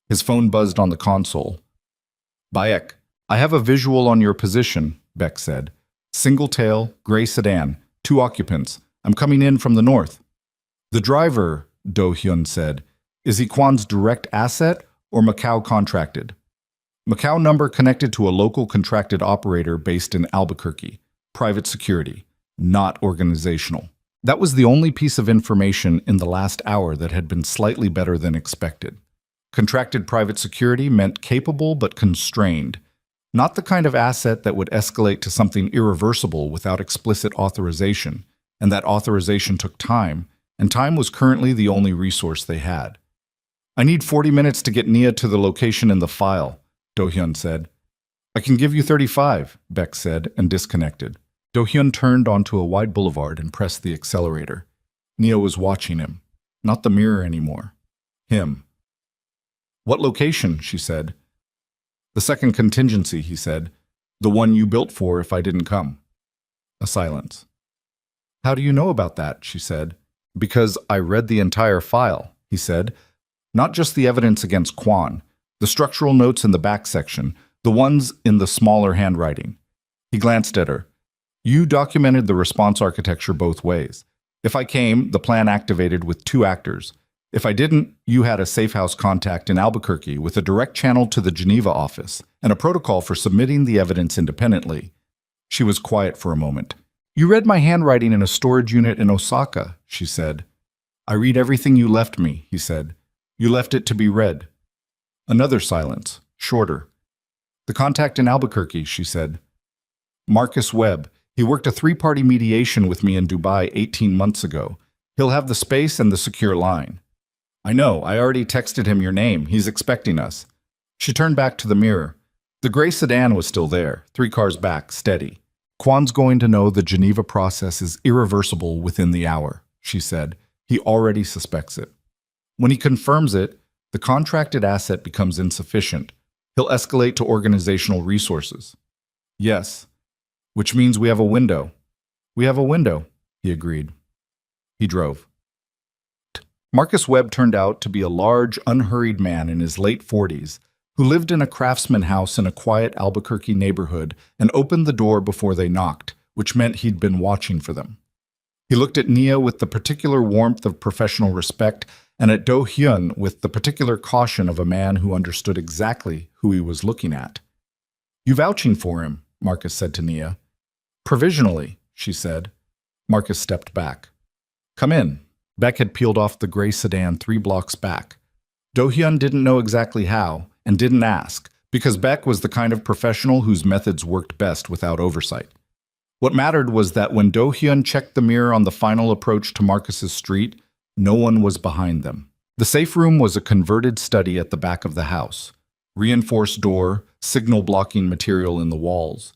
Speaker 1: His phone buzzed on the console. "Bayek, I have a visual on your position," Beck said. "Single tail, gray sedan, 2 occupants. I'm coming in from the north." "The driver," Do-hyun said, "is he Kwon's direct asset or Macau contracted?" "Macau number connected to a local contracted operator based in Albuquerque. Private security, not organizational." That was the only piece of information in the last hour that had been slightly better than expected. Contracted private security meant capable but constrained, not the kind of asset that would escalate to something irreversible without explicit authorization, and that authorization took time, and time was currently the only resource they had. "I need 40 minutes to get Nia to the location in the file," Do-hyun said. "I can give you 35, Beck said, and disconnected. Do-hyun turned onto a wide boulevard and pressed the accelerator. Nia was watching him. Not the mirror anymore. Him. "What location?" she said. The second contingency, he said. The one you built for if I didn't come. A silence. How do you know about that? She said. Because I read the entire file, he said. Not just the evidence against Quan, the structural notes in the back section, the ones in the smaller handwriting. He glanced at her. You documented the response architecture both ways. If I came, the plan activated with 2 actors. If I didn't, you had a safe house contact in Albuquerque with a direct channel to the Geneva office and a protocol for submitting the evidence independently. She was quiet for a moment. You read my handwriting in a storage unit in Osaka, she said. I read everything you left me, he said. You left it to be read. Another silence, shorter. The contact in Albuquerque, she said. Marcus Webb. He worked a 3-party mediation with me in Dubai 18 months ago. He'll have the space and the secure line. I know, I already texted him your name. He's expecting us. She turned back to the mirror. The gray sedan was still there, 3 cars back, steady. Quan's going to know the Geneva process is irreversible within the hour, she said. He already suspects it. When he confirms it, the contracted asset becomes insufficient. He'll escalate to organizational resources. Yes, which means we have a window. We have a window, he agreed. He drove. Marcus Webb turned out to be a large, unhurried man in his late 40s who lived in a craftsman house in a quiet Albuquerque neighborhood and opened the door before they knocked, which meant he'd been watching for them. He looked at Nia with the particular warmth of professional respect and at Do Hyun with the particular caution of a man who understood exactly who he was looking at. You vouching for him, Marcus said to Nia. Provisionally, she said. Marcus stepped back. Come in. Beck had peeled off the gray sedan 3 blocks back. Do Hyun didn't know exactly how, and didn't ask, because Beck was the kind of professional whose methods worked best without oversight. What mattered was that when Do Hyun checked the mirror on the final approach to Marcus's street, no one was behind them. The safe room was a converted study at the back of the house. Reinforced door, signal-blocking material in the walls.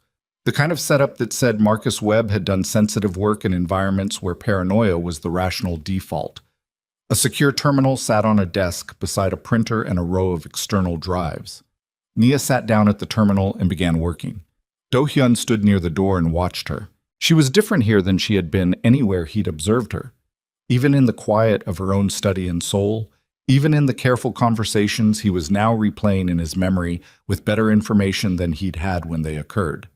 Speaker 1: The kind of setup that said Marcus Webb had done sensitive work in environments where paranoia was the rational default. A secure terminal sat on a desk beside a printer and a row of external drives. Nia sat down at the terminal and began working. Do Hyun stood near the door and watched her. She was different here than she had been anywhere he'd observed her. Even in the quiet of her own study in Seoul, even in the careful conversations he was now replaying in his memory with better information than he'd had when they occurred.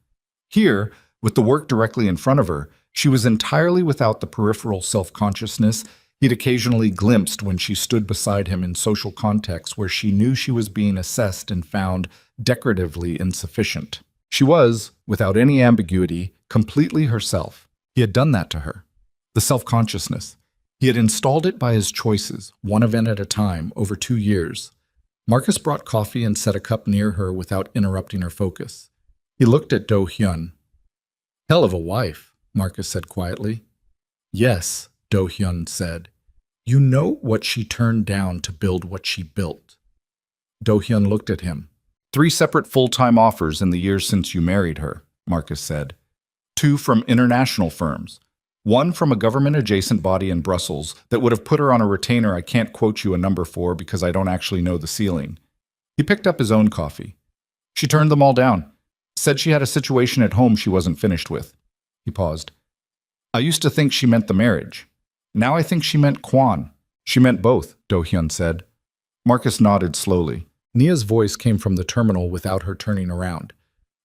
Speaker 1: Here, with the work directly in front of her, she was entirely without the peripheral self-consciousness he'd occasionally glimpsed when she stood beside him in social contexts where she knew she was being assessed and found decoratively insufficient. She was, without any ambiguity, completely herself. He had done that to her. The self-consciousness. He had installed it by his choices, one event at a time, over 2 years. Marcus brought coffee and set a cup near her without interrupting her focus. He looked at Do Hyun. Hell of a wife, Marcus said quietly. Yes, Do Hyun said. You know what she turned down to build what she built. Do Hyun looked at him. 3 separate full-time offers in the years since you married her, Marcus said. 2 from international firms. 1 from a government-adjacent body in Brussels that would have put her on a retainer I can't quote you a number for because I don't actually know the ceiling. He picked up his own coffee. She turned them all down. Said she had a situation at home she wasn't finished with. He paused. I used to think she meant the marriage. Now I think she meant Quan. She meant both, Do Hyun said. Marcus nodded slowly. Nia's voice came from the terminal without her turning around.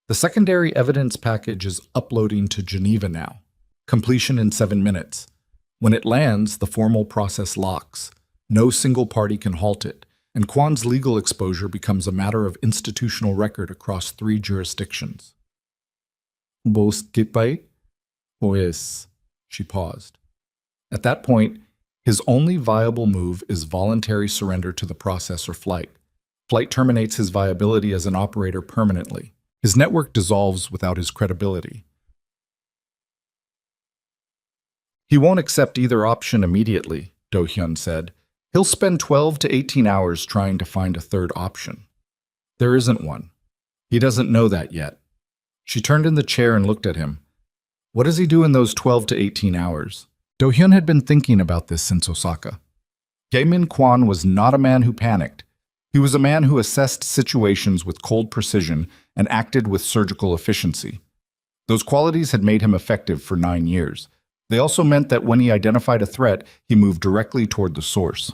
Speaker 1: The secondary evidence package is uploading to Geneva now. Completion in 7 minutes. When it lands, the formal process locks. No single party can halt it, and Quan's legal exposure becomes a matter of institutional record across 3 jurisdictions. Vos que pai? Pues, she paused. At that point, his only viable move is voluntary surrender to the process or flight. Flight terminates his viability as an operator permanently. His network dissolves without his credibility. He won't accept either option immediately, Do Hyun said. He'll spend 12 to 18 hours trying to find a third option. There isn't one. He doesn't know that yet. She turned in the chair and looked at him. What does he do in those 12 to 18 hours? Do Hyun had been thinking about this since Osaka. Jaemin Kwan was not a man who panicked. He was a man who assessed situations with cold precision and acted with surgical efficiency. Those qualities had made him effective for 9 years. They also meant that when he identified a threat, he moved directly toward the source.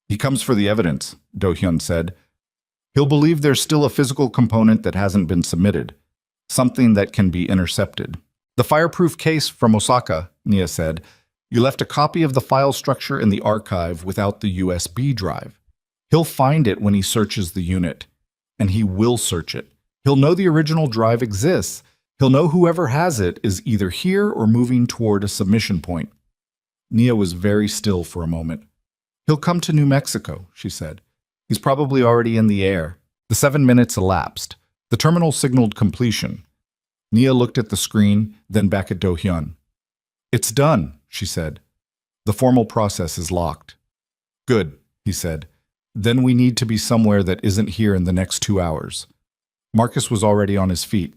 Speaker 1: He comes for the evidence, Do-hyun said. He'll believe there's still a physical component that hasn't been submitted, something that can be intercepted. The fireproof case from Osaka, Nia said. You left a copy of the file structure in the archive without the USB drive. He'll find it when he searches the unit, and he will search it. He'll know the original drive exists. He'll know whoever has it is either here or moving toward a submission point. Nia was very still for a moment. He'll come to New Mexico, she said. He's probably already in the air. The 7 minutes elapsed. The terminal signaled completion. Nia looked at the screen, then back at Do-hyun. It's done, she said. The formal process is locked. Good, he said. Then we need to be somewhere that isn't here in the next 2 hours. Marcus was already on his feet.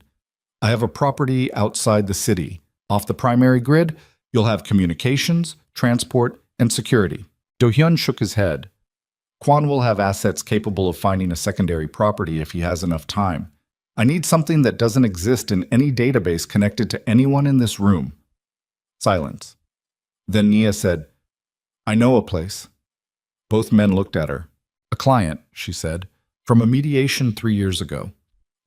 Speaker 1: I have a property outside the city. Off the primary grid, you'll have communications, transport, and security. Do-hyun shook his head. Kwon will have assets capable of finding a secondary property if he has enough time. I need something that doesn't exist in any database connected to anyone in this room. Silence. Then Nia said, I know a place. Both men looked at her. A client, she said, from a mediation 3 years ago.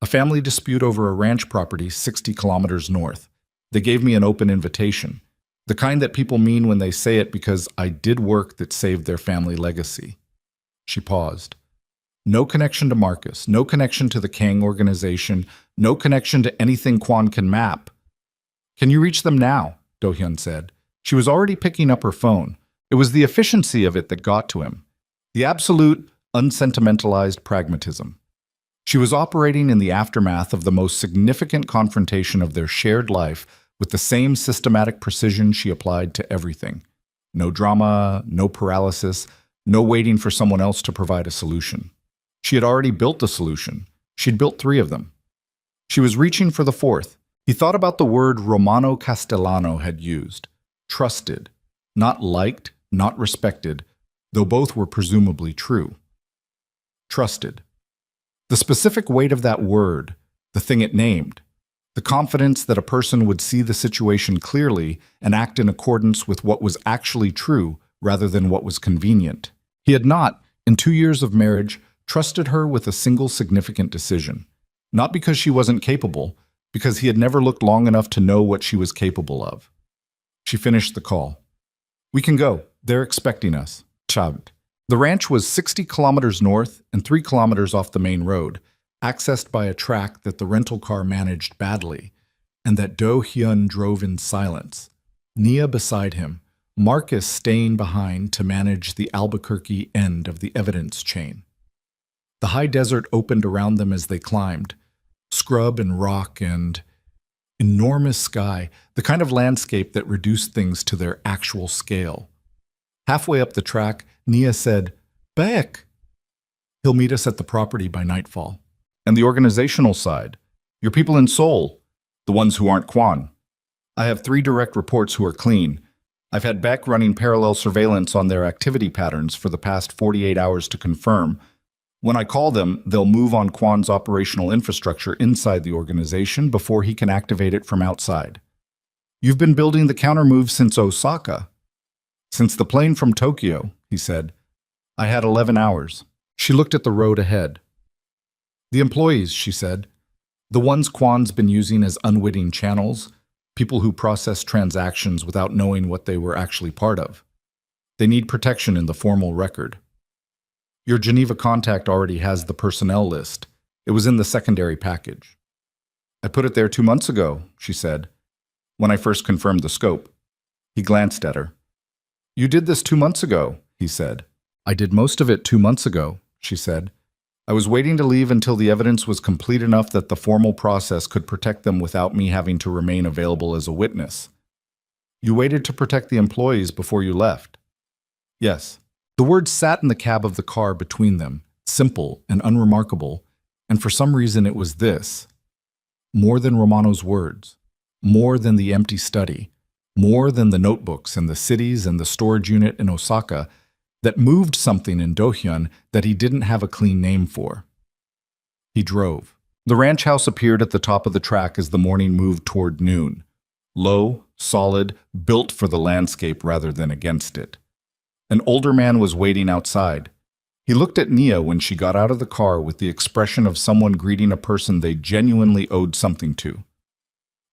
Speaker 1: A family dispute over a ranch property 60 kilometers north. They gave me an open invitation. The kind that people mean when they say it because I did work that saved their family legacy. She paused. No connection to Marcus, no connection to the Kang organization, no connection to anything Kwon can map. Can you reach them now? Do-hyun said. She was already picking up her phone. It was the efficiency of it that got to him. The absolute, unsentimentalized pragmatism. She was operating in the aftermath of the most significant confrontation of their shared life with the same systematic precision she applied to everything. No drama, no paralysis, no waiting for someone else to provide a solution. She had already built the solution. She'd built 3 of them. She was reaching for the 4th. He thought about the word Romano Castellano had used. Trusted. Not liked, not respected, though both were presumably true. Trusted. The specific weight of that word, the thing it named, the confidence that a person would see the situation clearly and act in accordance with what was actually true rather than what was convenient. He had not, in 2 years of marriage, trusted her with a single significant decision. Not because she wasn't capable, because he had never looked long enough to know what she was capable of. She finished the call. We can go. They're expecting us. Chugged. The ranch was 60 kilometers north and 3 kilometers off the main road, accessed by a track that the rental car managed badly, and that Do-hyun drove in silence. Nia beside him, Marcus staying behind to manage the Albuquerque end of the evidence chain. The high desert opened around them as they climbed, scrub and rock and enormous sky, the kind of landscape that reduced things to their actual scale. Halfway up the track, Nia said, Baek. He'll meet us at the property by nightfall. And the organizational side, your people in Seoul, the ones who aren't Kwon. I have 3 direct reports who are clean. I've had Baek running parallel surveillance on their activity patterns for the past 48 hours to confirm. When I call them, they'll move on Kwon's operational infrastructure inside the organization before he can activate it from outside. You've been building the countermove since Osaka. Since the plane from Tokyo, he said. I had 11 hours. She looked at the road ahead. The employees, she said. The ones Kwon's been using as unwitting channels, people who process transactions without knowing what they were actually part of. They need protection in the formal record. Your Geneva contact already has the personnel list. It was in the secondary package. I put it there 2 months ago, she said, when I first confirmed the scope. He glanced at her. You did this 2 months ago, he said. I did most of it 2 months ago, she said. I was waiting to leave until the evidence was complete enough that the formal process could protect them without me having to remain available as a witness. You waited to protect the employees before you left. Yes. The words sat in the cab of the car between them, simple and unremarkable, and for some reason it was this. More than Romano's words, more than the empty study, more than the notebooks and the cities and the storage unit in Osaka, that moved something in Do-hyun that he didn't have a clean name for. He drove. The ranch house appeared at the top of the track as the morning moved toward noon. Low, solid, built for the landscape rather than against it. An older man was waiting outside. He looked at Nia when she got out of the car with the expression of someone greeting a person they genuinely owed something to.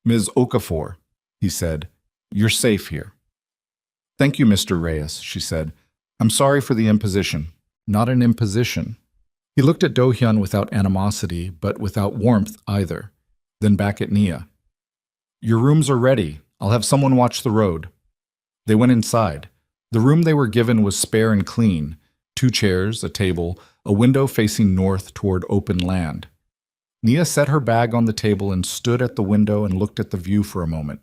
Speaker 1: "Ms. Okafor," he said, "you're safe here." "Thank you, Mr. Reyes," she said. "I'm sorry for the imposition." "Not an imposition." He looked at Do-hyun without animosity, but without warmth either. Then back at Nia. "Your rooms are ready. I'll have someone watch the road." They went inside. The room they were given was spare and clean. 2 chairs, a table, a window facing north toward open land. Nia set her bag on the table and stood at the window and looked at the view for a moment.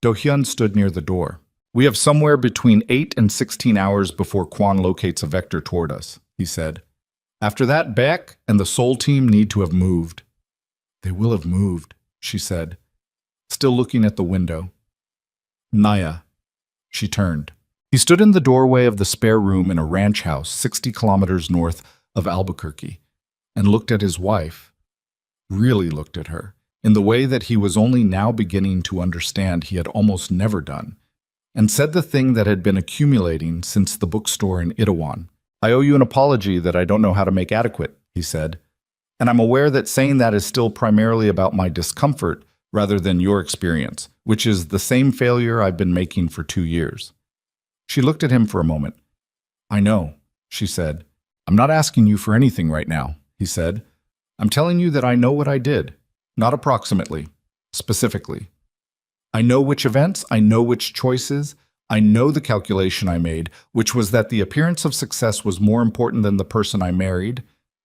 Speaker 1: Do-hyun stood near the door. "We have somewhere between 8 and 16 hours before Kwon locates a vector toward us," he said. "After that, Baek and the Seoul team need to have moved." "They will have moved," she said, still looking at the window. "Naya." She turned. He stood in the doorway of the spare room in a ranch house 60 kilometers north of Albuquerque and looked at his wife, really looked at her, in the way that he was only now beginning to understand he had almost never done, and said the thing that had been accumulating since the bookstore in Itaewon. "I owe you an apology that I don't know how to make adequate," he said, "and I'm aware that saying that is still primarily about my discomfort rather than your experience, which is the same failure I've been making for 2 years. She looked at him for a moment. "I know," she said. "I'm not asking you for anything right now," he said. "I'm telling you that I know what I did, not approximately, specifically. I know which events, I know which choices, I know the calculation I made, which was that the appearance of success was more important than the person I married,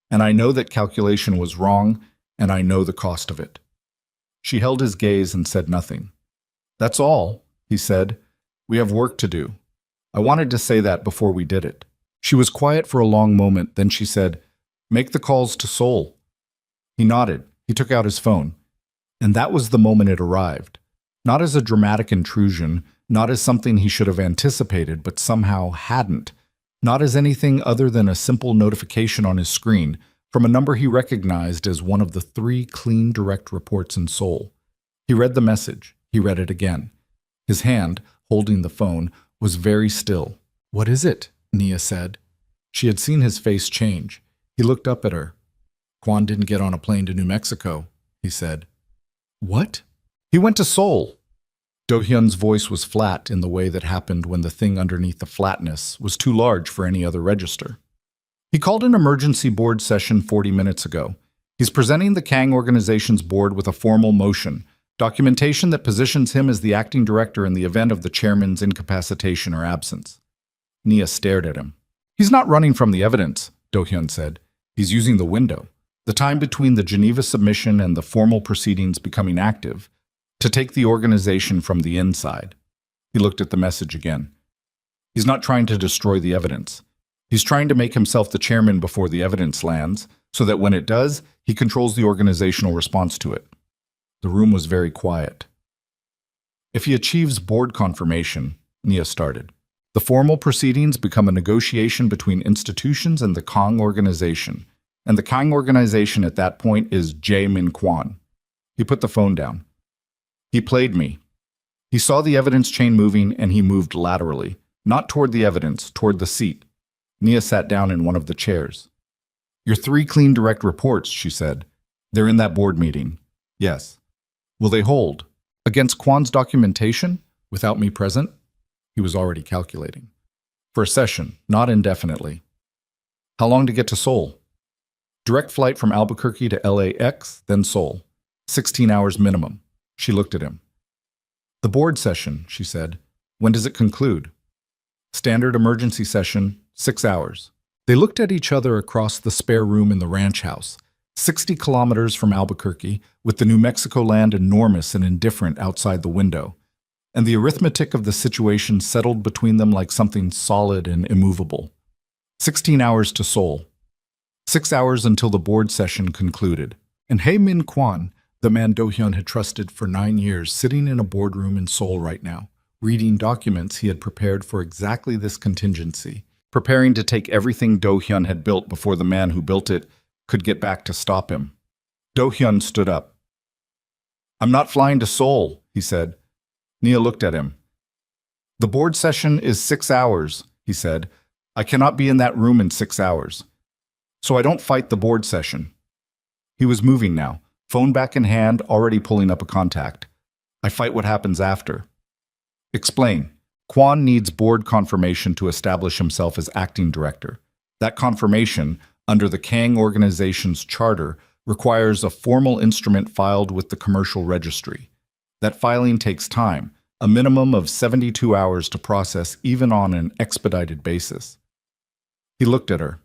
Speaker 1: and I know that calculation was wrong, and I know the cost of it." She held his gaze and said nothing. "That's all," he said. "We have work to do. I wanted to say that before we did it." She was quiet for a long moment, then she said, "Make the calls to Seoul." He nodded. He took out his phone. And that was the moment it arrived. Not as a dramatic intrusion, not as something he should have anticipated but somehow hadn't, not as anything other than a simple notification on his screen from a number he recognized as one of the 3 clean direct reports in Seoul. He read the message. He read it again. His hand, holding the phone, was very still. "What is it?" Nia said. She had seen his face change. He looked up at her. "Kwon didn't get on a plane to New Mexico," he said. "What?" "He went to Seoul." Do-hyun's voice was flat in the way that happened when the thing underneath the flatness was too large for any other register. "He called an emergency board session 40 minutes ago. He's presenting the Kang organization's board with a formal motion, documentation that positions him as the acting director in the event of the chairman's incapacitation or absence." Nia stared at him. "He's not running from the evidence," Do-hyun said. "He's using the window, the time between the Geneva submission and the formal proceedings becoming active, to take the organization from the inside." He looked at the message again. "He's not trying to destroy the evidence. He's trying to make himself the chairman before the evidence lands, so that when it does, he controls the organizational response to it." The room was very quiet. "If he achieves board confirmation," Nia started, "the formal proceedings become a negotiation between institutions and the Kang organization, and the Kang organization at that point is Jae-min Kwon." He put the phone down. "He played me. He saw the evidence chain moving and he moved laterally, not toward the evidence, toward the seat." Nia sat down in one of the chairs. "Your 3 clean direct reports," she said. "They're in that board meeting." "Yes." "Will they hold? Against Kwon's documentation? Without me present?" He was already calculating. "For a session, not indefinitely." "How long to get to Seoul?" "Direct flight from Albuquerque to LAX, then Seoul. 16 hours minimum." She looked at him. "The board session," she said. "When does it conclude?" "Standard emergency session, 6 hours." They looked at each other across the spare room in the ranch house, 60 kilometers from Albuquerque, with the New Mexico land enormous and indifferent outside the window, and the arithmetic of the situation settled between them like something solid and immovable. 16 hours to Seoul. 6 hours until the board session concluded. And Jae-min Kwon, the man Do-hyun had trusted for 9 years, sitting in a boardroom in Seoul right now, reading documents he had prepared for exactly this contingency. preparing to take everything Do-hyun had built before the man who built it could get back to stop him. Do-hyun stood up. "I'm not flying to Seoul," he said. Nia looked at him. "The board session is 6 hours," he said. "I cannot be in that room in 6 hours. So I don't fight the board session." He was moving now, phone back in hand, already pulling up a contact. "I fight what happens after." "Explain." Kwon needs board confirmation to establish himself as acting director. That confirmation, under the Kang organization's charter, requires a formal instrument filed with the commercial registry. That filing takes time, a minimum of 72 hours to process even on an expedited basis. He looked at her.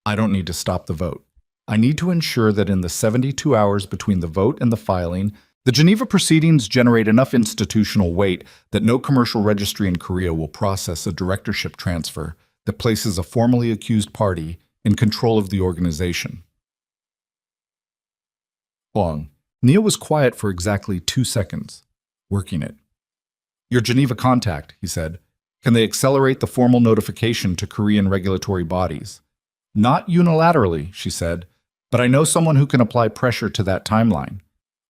Speaker 1: "I don't need to stop the vote. I need to ensure that in the 72 hours between the vote and the filing, the Geneva proceedings generate enough institutional weight that no commercial registry in Korea will process a directorship transfer that places a formally accused party in control of the organization." Long. Nia was quiet for exactly 2 seconds, working it. "Your Geneva contact," he said. "Can they accelerate the formal notification to Korean regulatory bodies?" "Not unilaterally," she said, "but I know someone who can apply pressure to that timeline."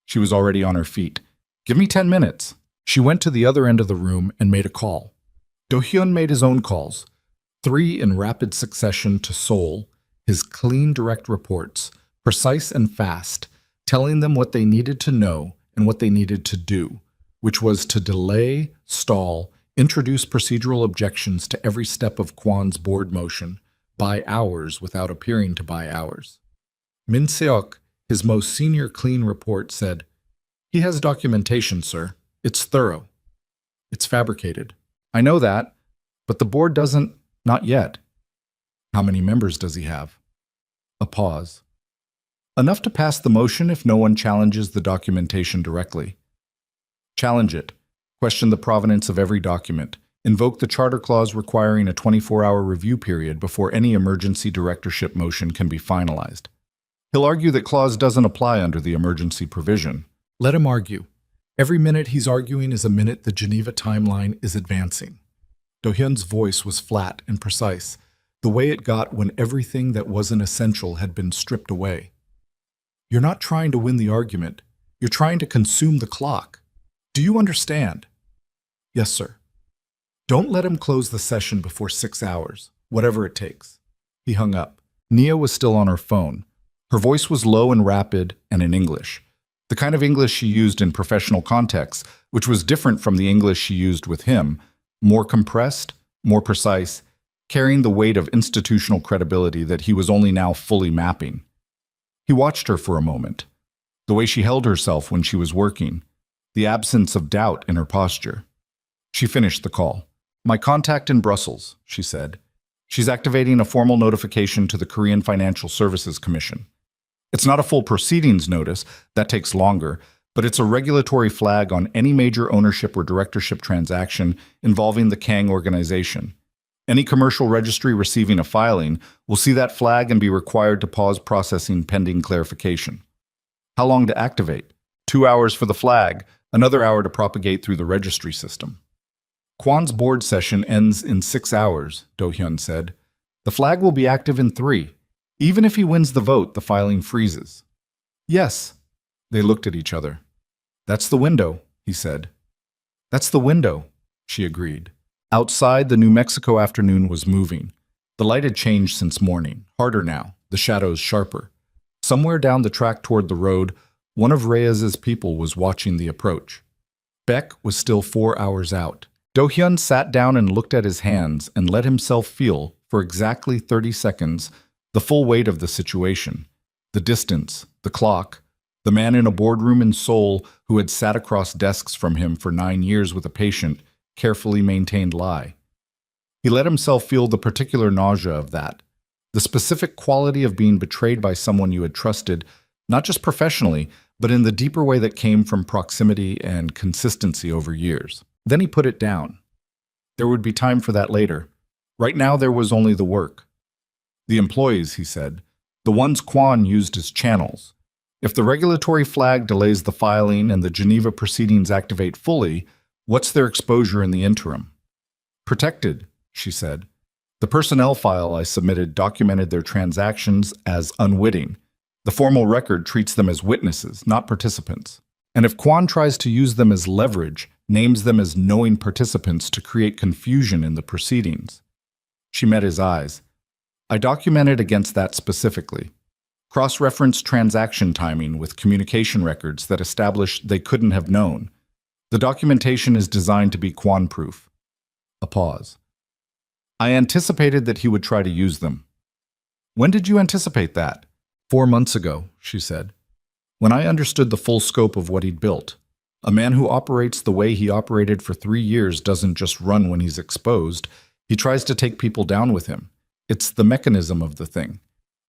Speaker 1: She was already on her feet. "Give me 10 minutes." She went to the other end of the room and made a call. Do-hyun made his own calls, 3 in rapid succession to Seoul, his clean direct reports, precise and fast, telling them what they needed to know and what they needed to do, which was to delay, stall, introduce procedural objections to every step of Kwon's board motion, buy hours without appearing to buy hours. Min Seok, his most senior clean report, said, "He has documentation, sir. It's thorough. It's fabricated. I know that, but the board doesn't, not yet." "How many members does he have?" A pause. "Enough to pass the motion if no one challenges the documentation directly." "Challenge it. Question the provenance of every document. Invoke the charter clause requiring a 24-hour review period before any emergency directorship motion can be finalized." He'll argue that clause doesn't apply under the emergency provision. Let him argue. Every minute he's arguing is a minute the Geneva timeline is advancing. Do-hyun's voice was flat and precise, the way it got when everything that wasn't essential had been stripped away. "You're not trying to win the argument. You're trying to consume the clock. Do you understand?" "Yes, sir." "Don't let him close the session before 6 hours, whatever it takes." He hung up. Nia was still on her phone. Her voice was low and rapid and in English, the kind of English she used in professional contexts, which was different from the English she used with him, more compressed, more precise, carrying the weight of institutional credibility that he was only now fully mapping. He watched her for a moment, the way she held herself when she was working, the absence of doubt in her posture. She finished the call. "My contact in Brussels," she said. "She's activating a formal notification to the Korean Financial Services Commission. It's not a full proceedings notice, that takes longer, but it's a regulatory flag on any major ownership or directorship transaction involving the Kang organization. Any commercial registry receiving a filing will see that flag and be required to pause processing pending clarification." "How long to activate?" 2 hours for the flag, another hour to propagate through the registry system. "Kwon's board session ends in 6 hours, Do-hyun said. "The flag will be active in 3. Even if he wins the vote, the filing freezes." "Yes." They looked at each other. "That's the window," he said. "That's the window," she agreed. Outside, the New Mexico afternoon was moving. The light had changed since morning, harder now, the shadows sharper. Somewhere down the track toward the road, one of Reyes's people was watching the approach. Beck was still 4 hours out. Do-hyun sat down and looked at his hands and let himself feel, for exactly 30 seconds, the full weight of the situation, the distance, the clock, the man in a boardroom in Seoul who had sat across desks from him for 9 years with a patient, carefully maintained lie. He let himself feel the particular nausea of that, the specific quality of being betrayed by someone you had trusted, not just professionally, but in the deeper way that came from proximity and consistency over years. Then he put it down. There would be time for that later. Right now there was only the work. "The employees," he said, "the ones Kwon used as channels. If the regulatory flag delays the filing and the Geneva proceedings activate fully, what's their exposure in the interim?" "Protected," she said. The personnel file I submitted documented their transactions as unwitting. The formal record treats them as witnesses, not participants. And if Kwan tries to use them as leverage, names them as knowing participants to create confusion in the proceedings. She met his eyes. I documented against that specifically. Cross-referenced transaction timing with communication records that establish they couldn't have known. The documentation is designed to be Kwan-proof. A pause. I anticipated that he would try to use them. When did you anticipate that? 4 months ago, she said. When I understood the full scope of what he'd built. A man who operates the way he operated for 3 years doesn't just run when he's exposed. He tries to take people down with him. It's the mechanism of the thing.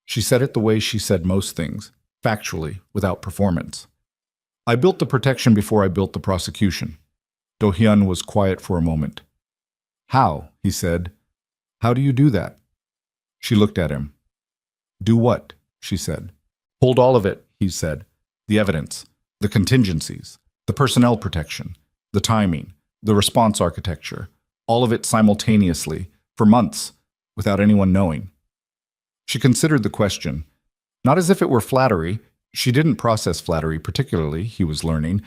Speaker 1: She said it the way she said most things, factually, without performance. I built the protection before I built the prosecution. Do-hyun was quiet for a moment. How? He said. How do you do that? She looked at him. Do what? She said. Hold all of it, he said. The evidence, the contingencies, the personnel protection, the timing, the response architecture, all of it simultaneously, for months, without anyone knowing. She considered the question, not as if it were flattery. She didn't process flattery particularly, he was learning,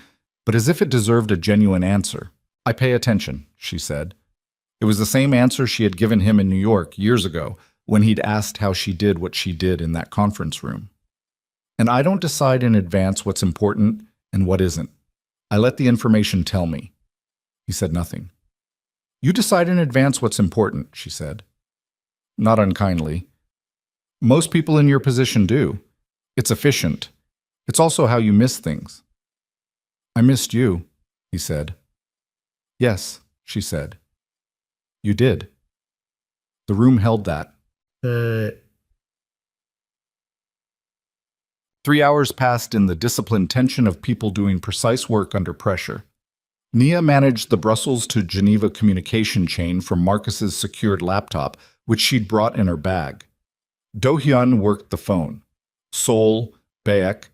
Speaker 1: but as if it deserved a genuine answer. I pay attention, she said. It was the same answer she had given him in New York years ago when he'd asked how she did what she did in that conference room. And I don't decide in advance what's important and what isn't. I let the information tell me. He said nothing. You decide in advance what's important, she said. Not unkindly. Most people in your position do. It's efficient. It's also how you miss things. I missed you, he said. Yes, she said. You did. The room held that. 3 hours passed in the disciplined tension of people doing precise work under pressure. Nia managed the Brussels to Geneva communication chain from Marcus's secured laptop, which she'd brought in her bag. Do-hyun worked the phone. Seoul, Baek,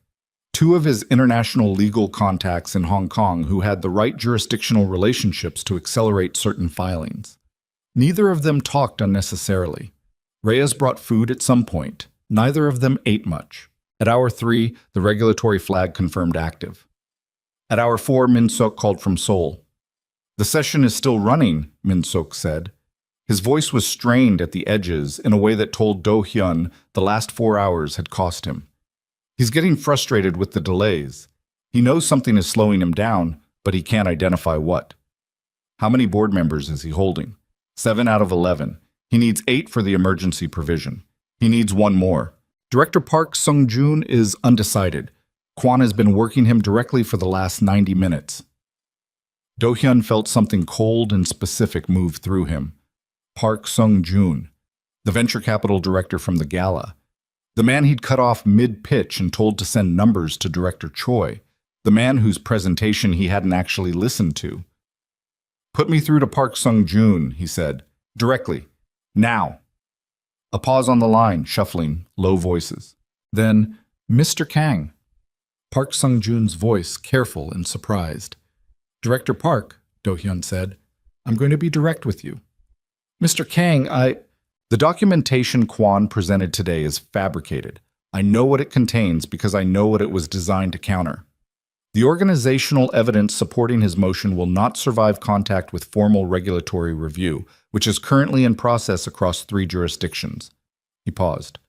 Speaker 1: 2 of his international legal contacts in Hong Kong who had the right jurisdictional relationships to accelerate certain filings. Neither of them talked unnecessarily. Reyes brought food at some point. Neither of them ate much. At hour 3, the regulatory flag confirmed active. At hour 4, Min-suk called from Seoul. The session is still running, Min-suk said. His voice was strained at the edges in a way that told Do-hyun the last 4 hours had cost him. He's getting frustrated with the delays. He knows something is slowing him down, but he can't identify what. How many board members is he holding? 7 out of 11. He needs 8 for the emergency provision. He needs 1 more. Director Park Sung-joon is undecided. Kwan has been working him directly for the last 90 minutes. Do-hyun felt something cold and specific move through him. Park Sung-joon, the venture capital director from the Gala. The man he'd cut off mid-pitch and told to send numbers to Director Choi. The man whose presentation he hadn't actually listened to. Put me through to Park Sung-joon, he said. Directly. Now. A pause on the line, shuffling, low voices. Then, Mr. Kang. Park Sung-joon's voice, careful and surprised. Director Park, Do-hyun said, I'm going to be direct with you. Mr. Kang, The documentation Kwan presented today is fabricated. I know what it contains because I know what it was designed to counter. The organizational evidence supporting his motion will not survive contact with formal regulatory review, which is currently in process across 3 jurisdictions. He paused.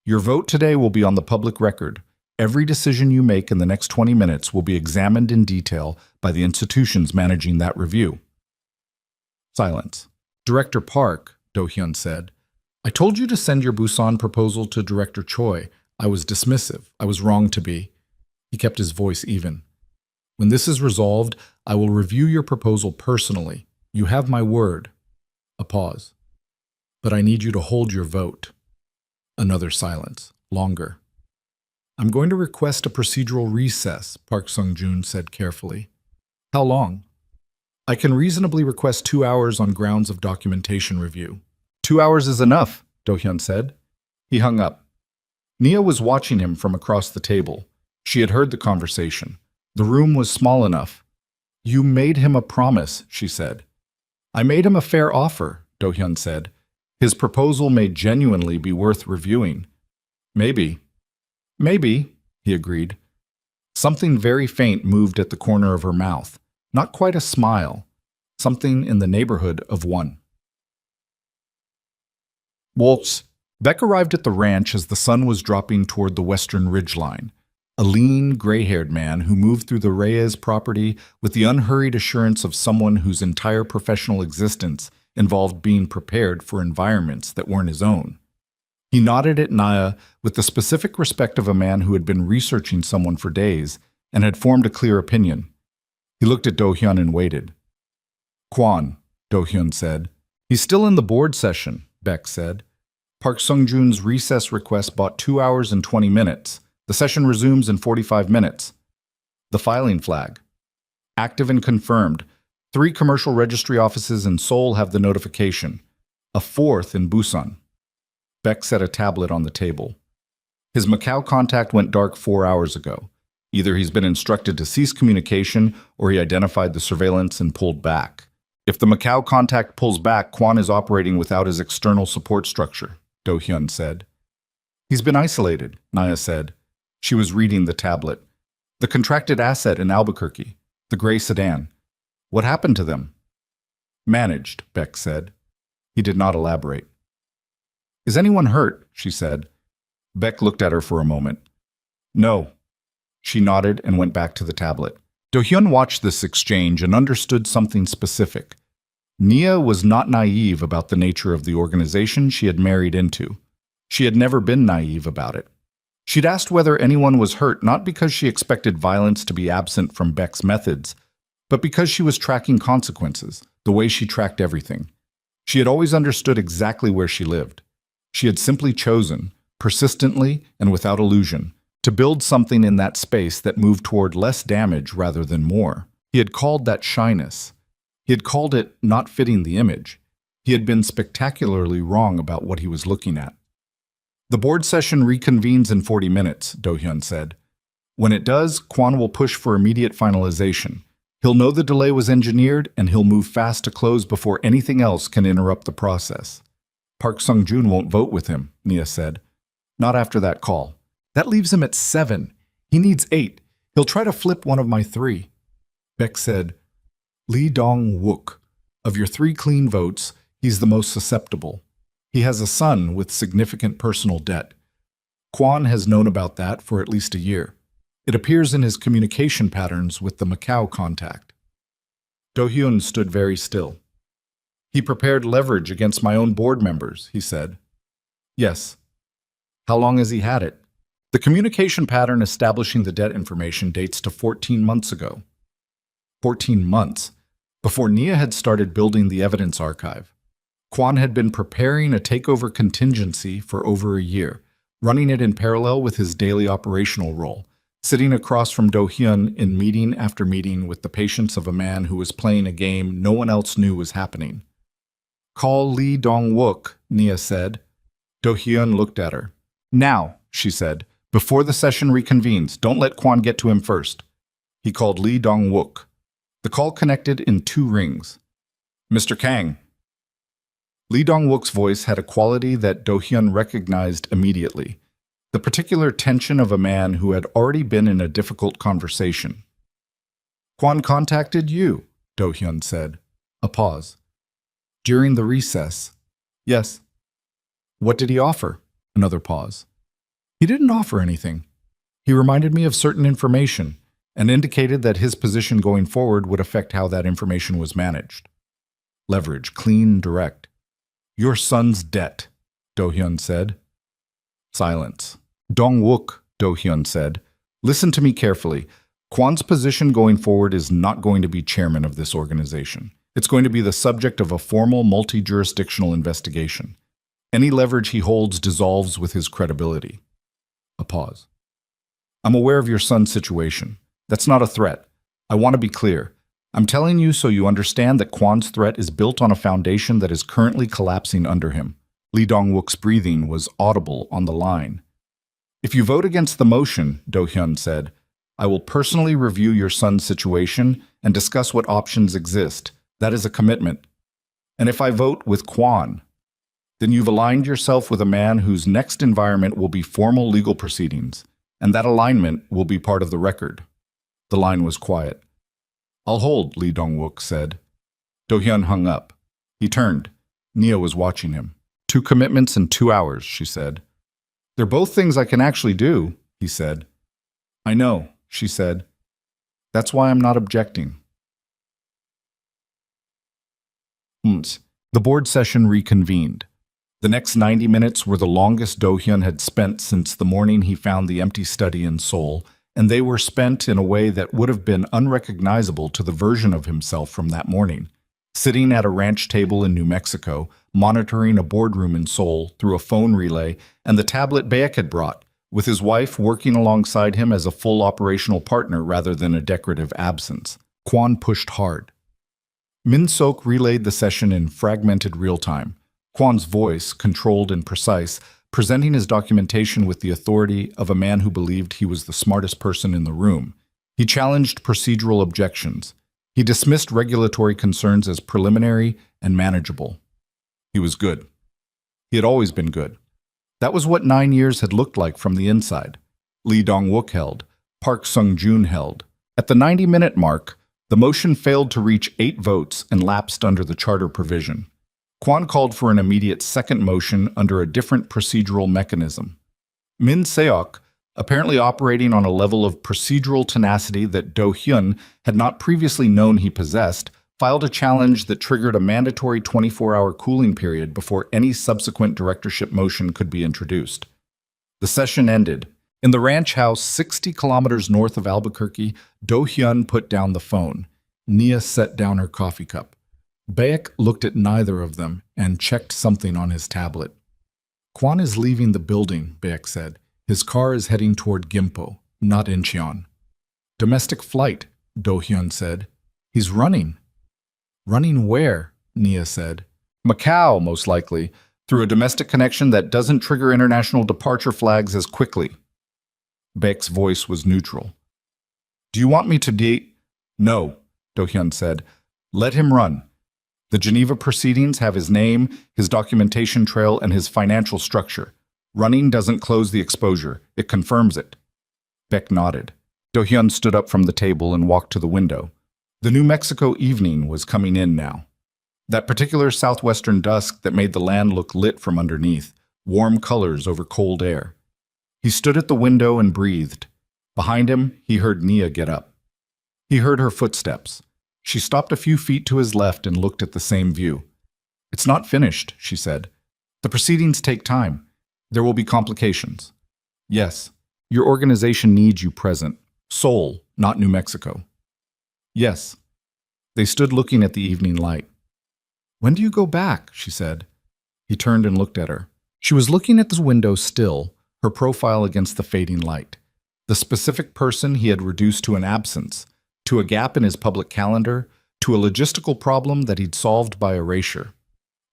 Speaker 1: Your vote today will be on the public record. Every decision you make in the next 20 minutes will be examined in detail by the institutions managing that review. Silence. Director Park, Do-hyun said, I told you to send your Busan proposal to Director Choi. I was dismissive. I was wrong to be. He kept his voice even. When this is resolved, I will review your proposal personally. You have my word. A pause. But I need you to hold your vote. Another silence. Longer. I'm going to request a procedural recess, Park Sung-joon said carefully. How long? I can reasonably request 2 hours on grounds of documentation review. 2 hours is enough, Do-hyun said. He hung up. Nia was watching him from across the table. She had heard the conversation. The room was small enough. You made him a promise, she said. I made him a fair offer, Do-hyun said. His proposal may genuinely be worth reviewing. Maybe. Maybe, he agreed. Something very faint moved at the corner of her mouth. Not quite a smile. Something in the neighborhood of one. Wolves. Beck arrived at the ranch as the sun was dropping toward the western ridgeline. A lean, gray-haired man who moved through the Reyes property with the unhurried assurance of someone whose entire professional existence involved being prepared for environments that weren't his own. He nodded at Naya with the specific respect of a man who had been researching someone for days and had formed a clear opinion. He looked at Do-hyun and waited. Kwon, Do-hyun said. He's still in the board session, Beck said. Park Sung-joon's recess request bought 2 hours and 20 minutes. The session resumes in 45 minutes. The filing flag. Active and confirmed. 3 commercial registry offices in Seoul have the notification. A 4th in Busan. Beck set a tablet on the table. His Macau contact went dark 4 hours ago. Either he's been instructed to cease communication or he identified the surveillance and pulled back. If the Macau contact pulls back, Kwon is operating without his external support structure, Do-hyun said. He's been isolated, Naya said. She was reading the tablet. The contracted asset in Albuquerque, the gray sedan. What happened to them? Managed, Beck said. He did not elaborate. Is anyone hurt? She said. Beck looked at her for a moment. No. She nodded and went back to the tablet. Do-hyun watched this exchange and understood something specific. Nia was not naive about the nature of the organization she had married into. She had never been naive about it. She'd asked whether anyone was hurt not because she expected violence to be absent from Beck's methods, but because she was tracking consequences, the way she tracked everything. She had always understood exactly where she lived. She had simply chosen, persistently and without illusion, to build something in that space that moved toward less damage rather than more. He had called that shyness. He had called it not fitting the image. He had been spectacularly wrong about what he was looking at. The board session reconvenes in 40 minutes, Do-hyun said. When it does, Kwon will push for immediate finalization. He'll know the delay was engineered, and he'll move fast to close before anything else can interrupt the process. Park Sung-joon won't vote with him, Nia said. Not after that call. That leaves him at 7. He needs 8. He'll try to flip one of my 3. Beck said, Lee Dong-wook. Of your 3 clean votes, he's the most susceptible. He has a son with significant personal debt. Kwon has known about that for at least a year. It appears in his communication patterns with the Macau contact. Do-hyun stood very still. He prepared leverage against my own board members, he said. Yes. How long has he had it? The communication pattern establishing the debt information dates to 14 months ago. 14 months, before Nia had started building the evidence archive. Kwon had been preparing a takeover contingency for over a year, running it in parallel with his daily operational role, sitting across from Do-hyun in meeting after meeting with the patience of a man who was playing a game no one else knew was happening. Call Lee Dong-wook, Nia said. Do-hyun looked at her. Now, she said, before the session reconvenes, don't let Kwon get to him first. He called Lee Dong-wook. The call connected in 2 rings. Mr. Kang. Lee Dong-wook's voice had a quality that Do-hyun recognized immediately, the particular tension of a man who had already been in a difficult conversation. Kwon contacted you, Do-hyun said. A pause. During the recess. Yes. What did he offer? Another pause. He didn't offer anything. He reminded me of certain information and indicated that his position going forward would affect how that information was managed. Leverage, clean, direct. Your son's debt, Do-hyun said. Silence. Dong-wook, Do-hyun said. Listen to me carefully. Kwon's position going forward is not going to be chairman of this organization. It's going to be the subject of a formal multi-jurisdictional investigation. Any leverage he holds dissolves with his credibility. A pause. I'm aware of your son's situation. That's not a threat. I want to be clear. I'm telling you so you understand that Kwon's threat is built on a foundation that is currently collapsing under him. Lee Dong-wook's breathing was audible on the line. If you vote against the motion, Do-hyun said, I will personally review your son's situation and discuss what options exist. That is a commitment. And if I vote with Kwon, Then you've aligned yourself with a man whose next environment will be formal legal proceedings, and that alignment will be part of the record. The line was quiet. I'll hold, Lee Dong-wook said. Do-hyun hung up. He turned. Nia was watching him. 2 commitments in 2 hours, she said. They're both things I can actually do, he said. I know, she said. That's why I'm not objecting. The board session reconvened. The next 90 minutes were the longest Do-hyun had spent since the morning he found the empty study in Seoul, and they were spent in a way that would have been unrecognizable to the version of himself from that morning, sitting at a ranch table in New Mexico, monitoring a boardroom in Seoul through a phone relay and the tablet Baek had brought, with his wife working alongside him as a full operational partner rather than a decorative absence. Kwon pushed hard. Min-sok relayed the session in fragmented real-time, Kwon's voice, controlled and precise, presenting his documentation with the authority of a man who believed he was the smartest person in the room. He challenged procedural objections. He dismissed regulatory concerns as preliminary and manageable. He was good. He had always been good. That was what 9 years had looked like from the inside. Lee Dong-wook held. Park Sung-joon held. At the 90-minute mark, the motion failed to reach 8 votes and lapsed under the charter provision. Kwon called for an immediate second motion under a different procedural mechanism. Min Seok, apparently operating on a level of procedural tenacity that Do-hyun had not previously known he possessed, filed a challenge that triggered a mandatory 24-hour cooling period before any subsequent directorship motion could be introduced. The session ended. In the ranch house 60 kilometers north of Albuquerque, Do-hyun put down the phone. Nia set down her coffee cup. Baek looked at neither of them and checked something on his tablet. Kwon is leaving the building, Baek said. His car is heading toward Gimpo, not Incheon. Domestic flight, Do-hyun said. He's running. Running where? Nia said. Macau, most likely, through a domestic connection that doesn't trigger international departure flags as quickly. Baek's voice was neutral. Do you want me to No, Do-hyun said. Let him run. The Geneva proceedings have his name, his documentation trail, and his financial structure. Running doesn't close the exposure. It confirms it. Baek nodded. Do-hyun stood up from the table and walked to the window. The New Mexico evening was coming in now. That particular southwestern dusk that made the land look lit from underneath, warm colors over cold air. He stood at the window and breathed. Behind him, he heard Nia get up. He heard her footsteps. She stopped a few feet to his left and looked at the same view. It's not finished, she said. The proceedings take time. There will be complications. Yes, your organization needs you present. Seoul, not New Mexico. Yes. They stood looking at the evening light. When do you go back? She said. He turned and looked at her. She was looking at the window still, her profile against the fading light. The specific person he had reduced to an absence, to a gap in his public calendar, to a logistical problem that he'd solved by erasure,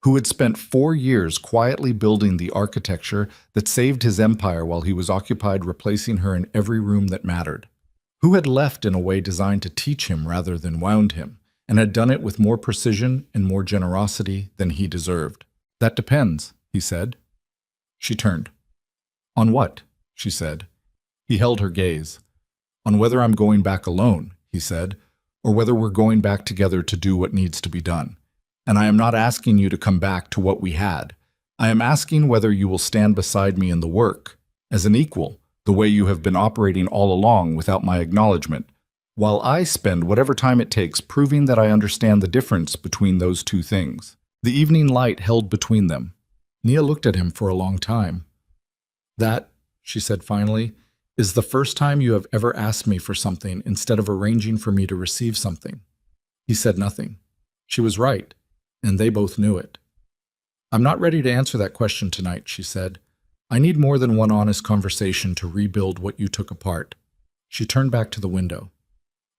Speaker 1: who had spent 4 years quietly building the architecture that saved his empire while he was occupied replacing her in every room that mattered, who had left in a way designed to teach him rather than wound him, and had done it with more precision and more generosity than he deserved. That depends, he said. She turned. On what? She said. He held her gaze. On whether I'm going back alone, he said, or whether we're going back together to do what needs to be done. And I am not asking you to come back to what we had. I am asking whether you will stand beside me in the work, as an equal, the way you have been operating all along without my acknowledgement, while I spend whatever time it takes proving that I understand the difference between those two things. The evening light held between them. Nia looked at him for a long time. That, she said finally, is the first time you have ever asked me for something instead of arranging for me to receive something. He said nothing. She was right, and they both knew it. I'm not ready to answer that question tonight, she said. I need more than one honest conversation to rebuild what you took apart. She turned back to the window.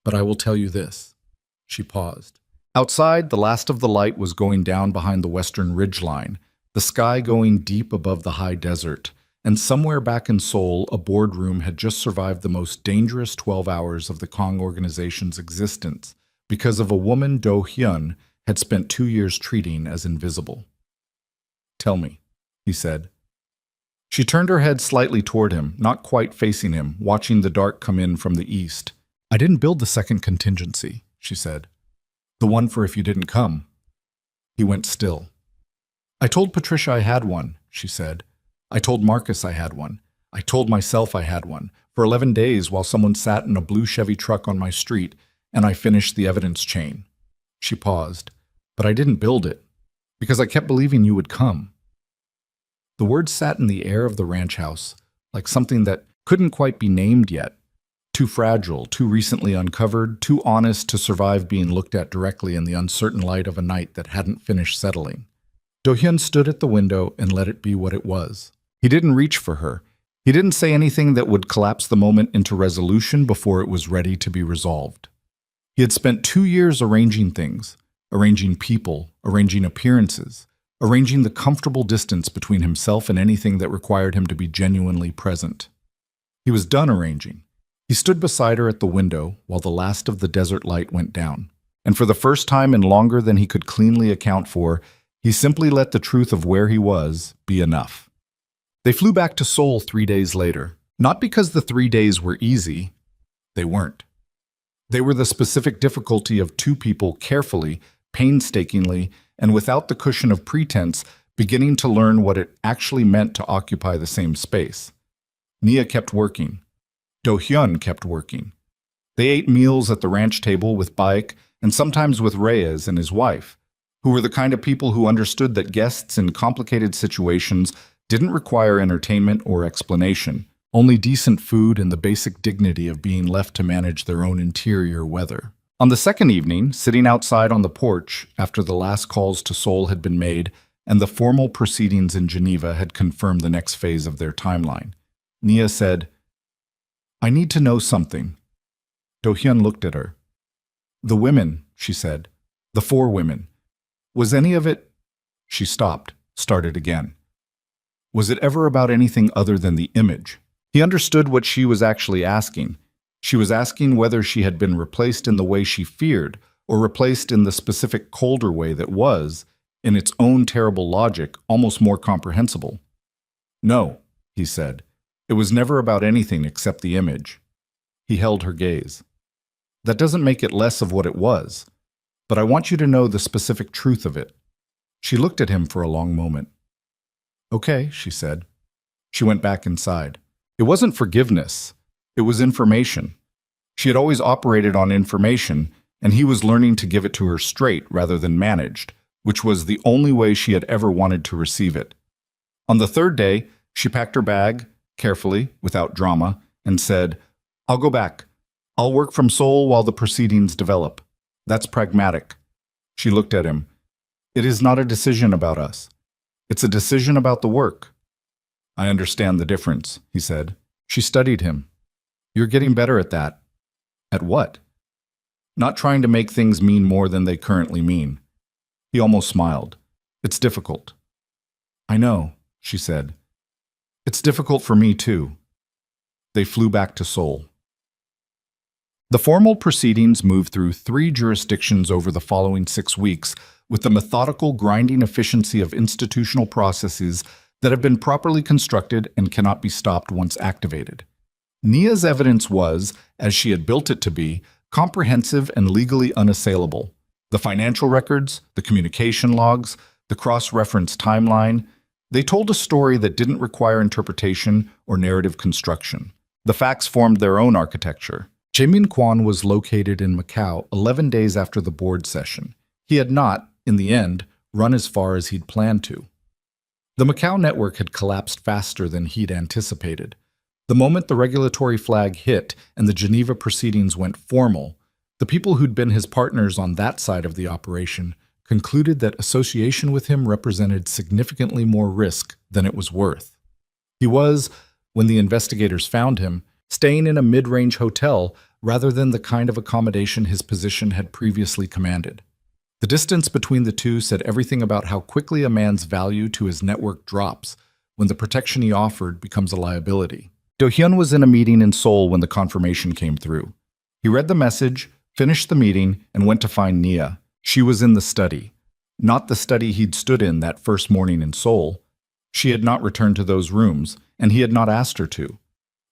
Speaker 1: But I will tell you this. She paused. Outside, the last of the light was going down behind the western ridgeline, the sky going deep above the high desert, and somewhere back in Seoul, a boardroom had just survived the most dangerous 12 hours of the Kong organization's existence because of a woman Do-hyun had spent 2 years treating as invisible. Tell me, he said. She turned her head slightly toward him, not quite facing him, watching the dark come in from the east. I didn't build the second contingency, she said. The one for if you didn't come. He went still. I told Patricia I had one, she said. I told Marcus I had one. I told myself I had one, for 11 days while someone sat in a blue Chevy truck on my street, and I finished the evidence chain. She paused. But I didn't build it, because I kept believing you would come. The words sat in the air of the ranch house, like something that couldn't quite be named yet. Too fragile, too recently uncovered, too honest to survive being looked at directly in the uncertain light of a night that hadn't finished settling. Do-hyun stood at the window and let it be what it was. He didn't reach for her. He didn't say anything that would collapse the moment into resolution before it was ready to be resolved. He had spent 2 years arranging things, arranging people, arranging appearances, arranging the comfortable distance between himself and anything that required him to be genuinely present. He was done arranging. He stood beside her at the window while the last of the desert light went down, and for the first time in longer than he could cleanly account for, he simply let the truth of where he was be enough. They flew back to Seoul 3 days later, not because the 3 days were easy. They weren't. They were the specific difficulty of two people carefully, painstakingly, and without the cushion of pretense, beginning to learn what it actually meant to occupy the same space. Nia kept working. Do-hyun kept working. They ate meals at the ranch table with Baek and sometimes with Reyes and his wife, who were the kind of people who understood that guests in complicated situations didn't require entertainment or explanation, only decent food and the basic dignity of being left to manage their own interior weather. On the second evening, sitting outside on the porch after the last calls to Seoul had been made and the formal proceedings in Geneva had confirmed the next phase of their timeline, Nia said, I need to know something. Do-hyun looked at her. The women, she said. The 4 women. Was any of it... She stopped, started again. Was it ever about anything other than the image? He understood what she was actually asking. She was asking whether she had been replaced in the way she feared, or replaced in the specific colder way that was, in its own terrible logic, almost more comprehensible. No, he said. It was never about anything except the image. He held her gaze. That doesn't make it less of what it was, but I want you to know the specific truth of it. She looked at him for a long moment. Okay, she said. She went back inside. It wasn't forgiveness. It was information. She had always operated on information, and he was learning to give it to her straight rather than managed, which was the only way she had ever wanted to receive it. On the 3rd day, she packed her bag, carefully, without drama, and said, I'll go back. I'll work from Seoul while the proceedings develop. That's pragmatic. She looked at him. It is not a decision about us. It's a decision about the work. I understand the difference, he said. She studied him. You're getting better at that. At what? Not trying to make things mean more than they currently mean. He almost smiled. It's difficult. I know, she said. It's difficult for me too. They flew back to Seoul. The formal proceedings moved through 3 jurisdictions over the following 6 weeks with the methodical, grinding efficiency of institutional processes that have been properly constructed and cannot be stopped once activated. Nia's evidence was, as she had built it to be, comprehensive and legally unassailable. The financial records, the communication logs, the cross-reference timeline, they told a story that didn't require interpretation or narrative construction. The facts formed their own architecture. Jaemin Kwon was located in Macau 11 days after the board session. He had not, in the end, run as far as he'd planned to. The Macau network had collapsed faster than he'd anticipated. The moment the regulatory flag hit and the Geneva proceedings went formal, the people who'd been his partners on that side of the operation concluded that association with him represented significantly more risk than it was worth. He was, when the investigators found him, staying in a mid-range hotel rather than the kind of accommodation his position had previously commanded. The distance between the two said everything about how quickly a man's value to his network drops when the protection he offered becomes a liability. Do-hyun was in a meeting in Seoul when the confirmation came through. He read the message, finished the meeting, and went to find Nia. She was in the study. Not the study he'd stood in that first morning in Seoul. She had not returned to those rooms, and he had not asked her to.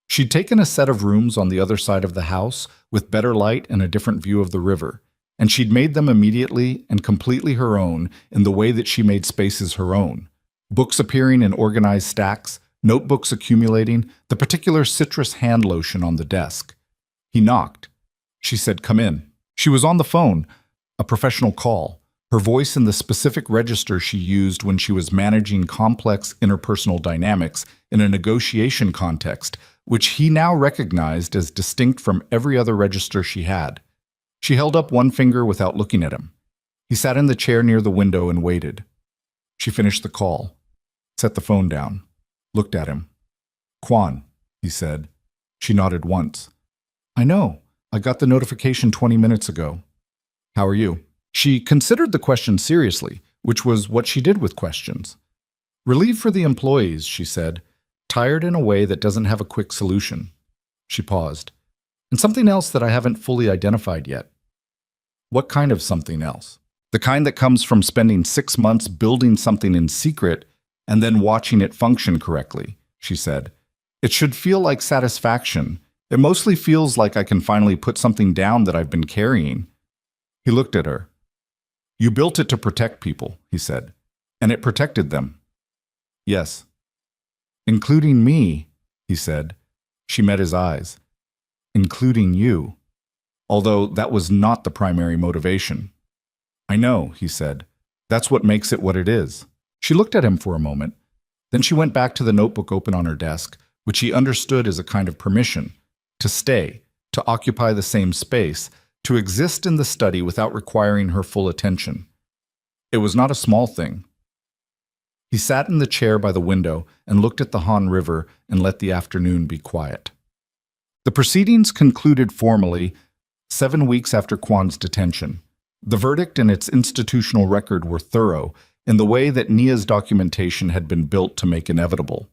Speaker 1: She'd taken a set of rooms on the other side of the house with better light and a different view of the river, and she'd made them immediately and completely her own in the way that she made spaces her own. Books appearing in organized stacks, notebooks accumulating, the particular citrus hand lotion on the desk. He knocked. She said, "Come in." She was on the phone, a professional call, her voice in the specific register she used when she was managing complex interpersonal dynamics in a negotiation context, which he now recognized as distinct from every other register she had. She held up one finger without looking at him. He sat in the chair near the window and waited. She finished the call, set the phone down, looked at him. "Kwon," he said. She nodded once. "I know. I got the notification 20 minutes ago. How are you?" She considered the question seriously, which was what she did with questions. "Relieved for the employees," she said, "tired in a way that doesn't have a quick solution." She paused. "And something else that I haven't fully identified yet." "What kind of something else?" "The kind that comes from spending 6 months building something in secret and then watching it function correctly," she said. "It should feel like satisfaction. It mostly feels like I can finally put something down that I've been carrying." He looked at her. "You built it to protect people," he said, "and it protected them." "Yes." "Including me," he said. She met his eyes. "Including you. Although that was not the primary motivation." "I know," he said. "That's what makes it what it is." She looked at him for a moment. Then she went back to the notebook open on her desk, which he understood as a kind of permission to stay, to occupy the same space, to exist in the study without requiring her full attention. It was not a small thing. He sat in the chair by the window and looked at the Han River and let the afternoon be quiet. The proceedings concluded formally 7 weeks after Kwon's detention. The verdict and its institutional record were thorough in the way that Nia's documentation had been built to make inevitable.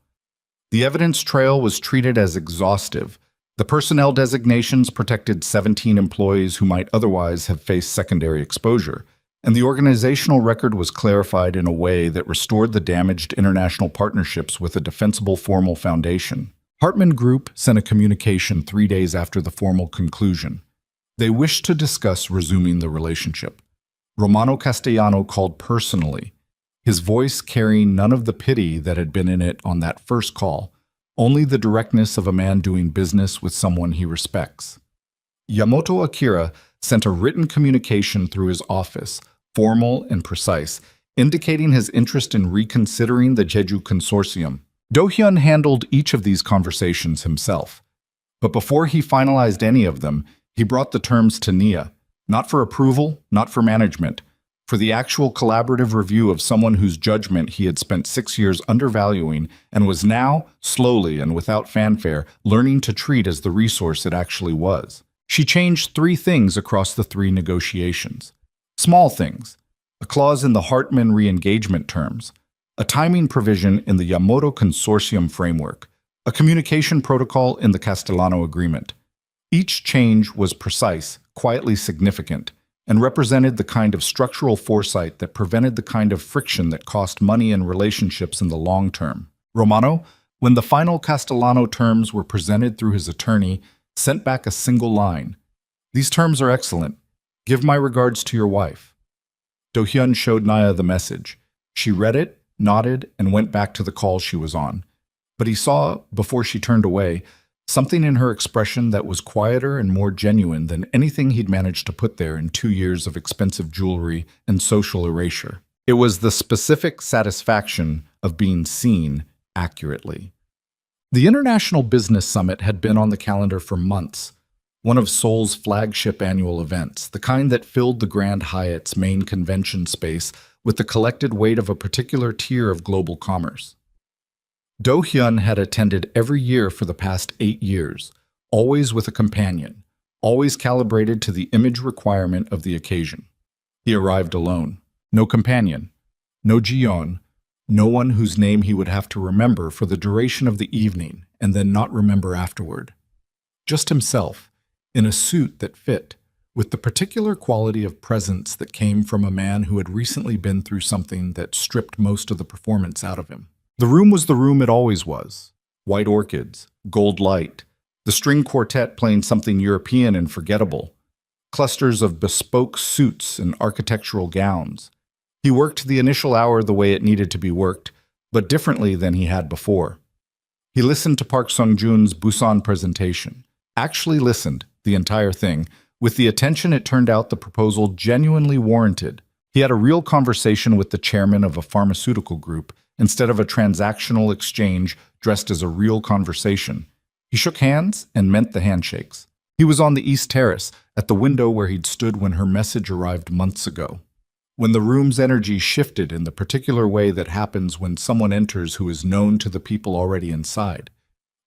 Speaker 1: The evidence trail was treated as exhaustive. The personnel designations protected 17 employees who might otherwise have faced secondary exposure, and the organizational record was clarified in a way that restored the damaged international partnerships with a defensible formal foundation. Hartman Group sent a communication 3 days after the formal conclusion. They wished to discuss resuming the relationship. Romano Castellano called personally, his voice carrying none of the pity that had been in it on that first call, only the directness of a man doing business with someone he respects. Yamato Akira sent a written communication through his office, formal and precise, indicating his interest in reconsidering the Jeju Consortium. Do-hyun handled each of these conversations himself. But before he finalized any of them, he brought the terms to Nia, not for approval, not for management, for the actual collaborative review of someone whose judgment he had spent 6 years undervaluing and was now, slowly and without fanfare, learning to treat as the resource it actually was. She changed 3 things across the 3 negotiations. Small things: a clause in the Hartman re-engagement terms, a timing provision in the Yamato Consortium framework, a communication protocol in the Castellano agreement. Each change was precise, quietly significant, and represented the kind of structural foresight that prevented the kind of friction that cost money and relationships in the long term. Romano, when the final Castellano terms were presented through his attorney, sent back a single line. "These terms are excellent. Give my regards to your wife." Do-hyun showed Nia the message. She read it, nodded, and went back to the call she was on. But he saw, before she turned away, something in her expression that was quieter and more genuine than anything he'd managed to put there in 2 years of expensive jewelry and social erasure. It was the specific satisfaction of being seen accurately. The International Business Summit had been on the calendar for months, one of Seoul's flagship annual events, the kind that filled the Grand Hyatt's main convention space with the collected weight of a particular tier of global commerce. Do-hyun had attended every year for the past 8 years, always with a companion, always calibrated to the image requirement of the occasion. He arrived alone. No companion, no Jiyeon, no one whose name he would have to remember for the duration of the evening and then not remember afterward. Just himself, in a suit that fit, with the particular quality of presence that came from a man who had recently been through something that stripped most of the performance out of him. The room was the room it always was. White orchids, gold light, the string quartet playing something European and forgettable, clusters of bespoke suits and architectural gowns. He worked the initial hour the way it needed to be worked, but differently than he had before. He listened to Park Sung-joon's Busan presentation, actually listened, the entire thing, with the attention it turned out the proposal genuinely warranted. He had a real conversation with the chairman of a pharmaceutical group instead of a transactional exchange dressed as a real conversation. He shook hands and meant the handshakes. He was on the East Terrace, at the window where he'd stood when her message arrived months ago. When the room's energy shifted in the particular way that happens when someone enters who is known to the people already inside.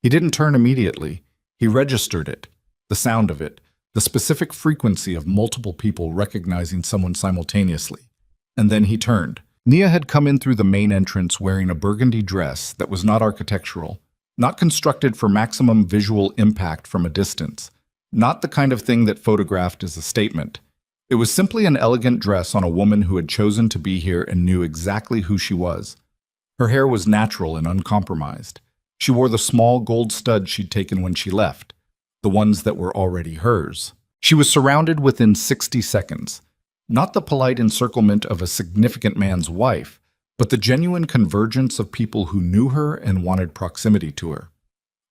Speaker 1: He didn't turn immediately. He registered it, the sound of it, the specific frequency of multiple people recognizing someone simultaneously. And then he turned. Nia had come in through the main entrance wearing a burgundy dress that was not architectural, not constructed for maximum visual impact from a distance, not the kind of thing that photographed as a statement. It was simply an elegant dress on a woman who had chosen to be here and knew exactly who she was. Her hair was natural and uncompromised. She wore the small gold studs she'd taken when she left, the ones that were already hers. She was surrounded within 60 seconds. Not the polite encirclement of a significant man's wife, but the genuine convergence of people who knew her and wanted proximity to her.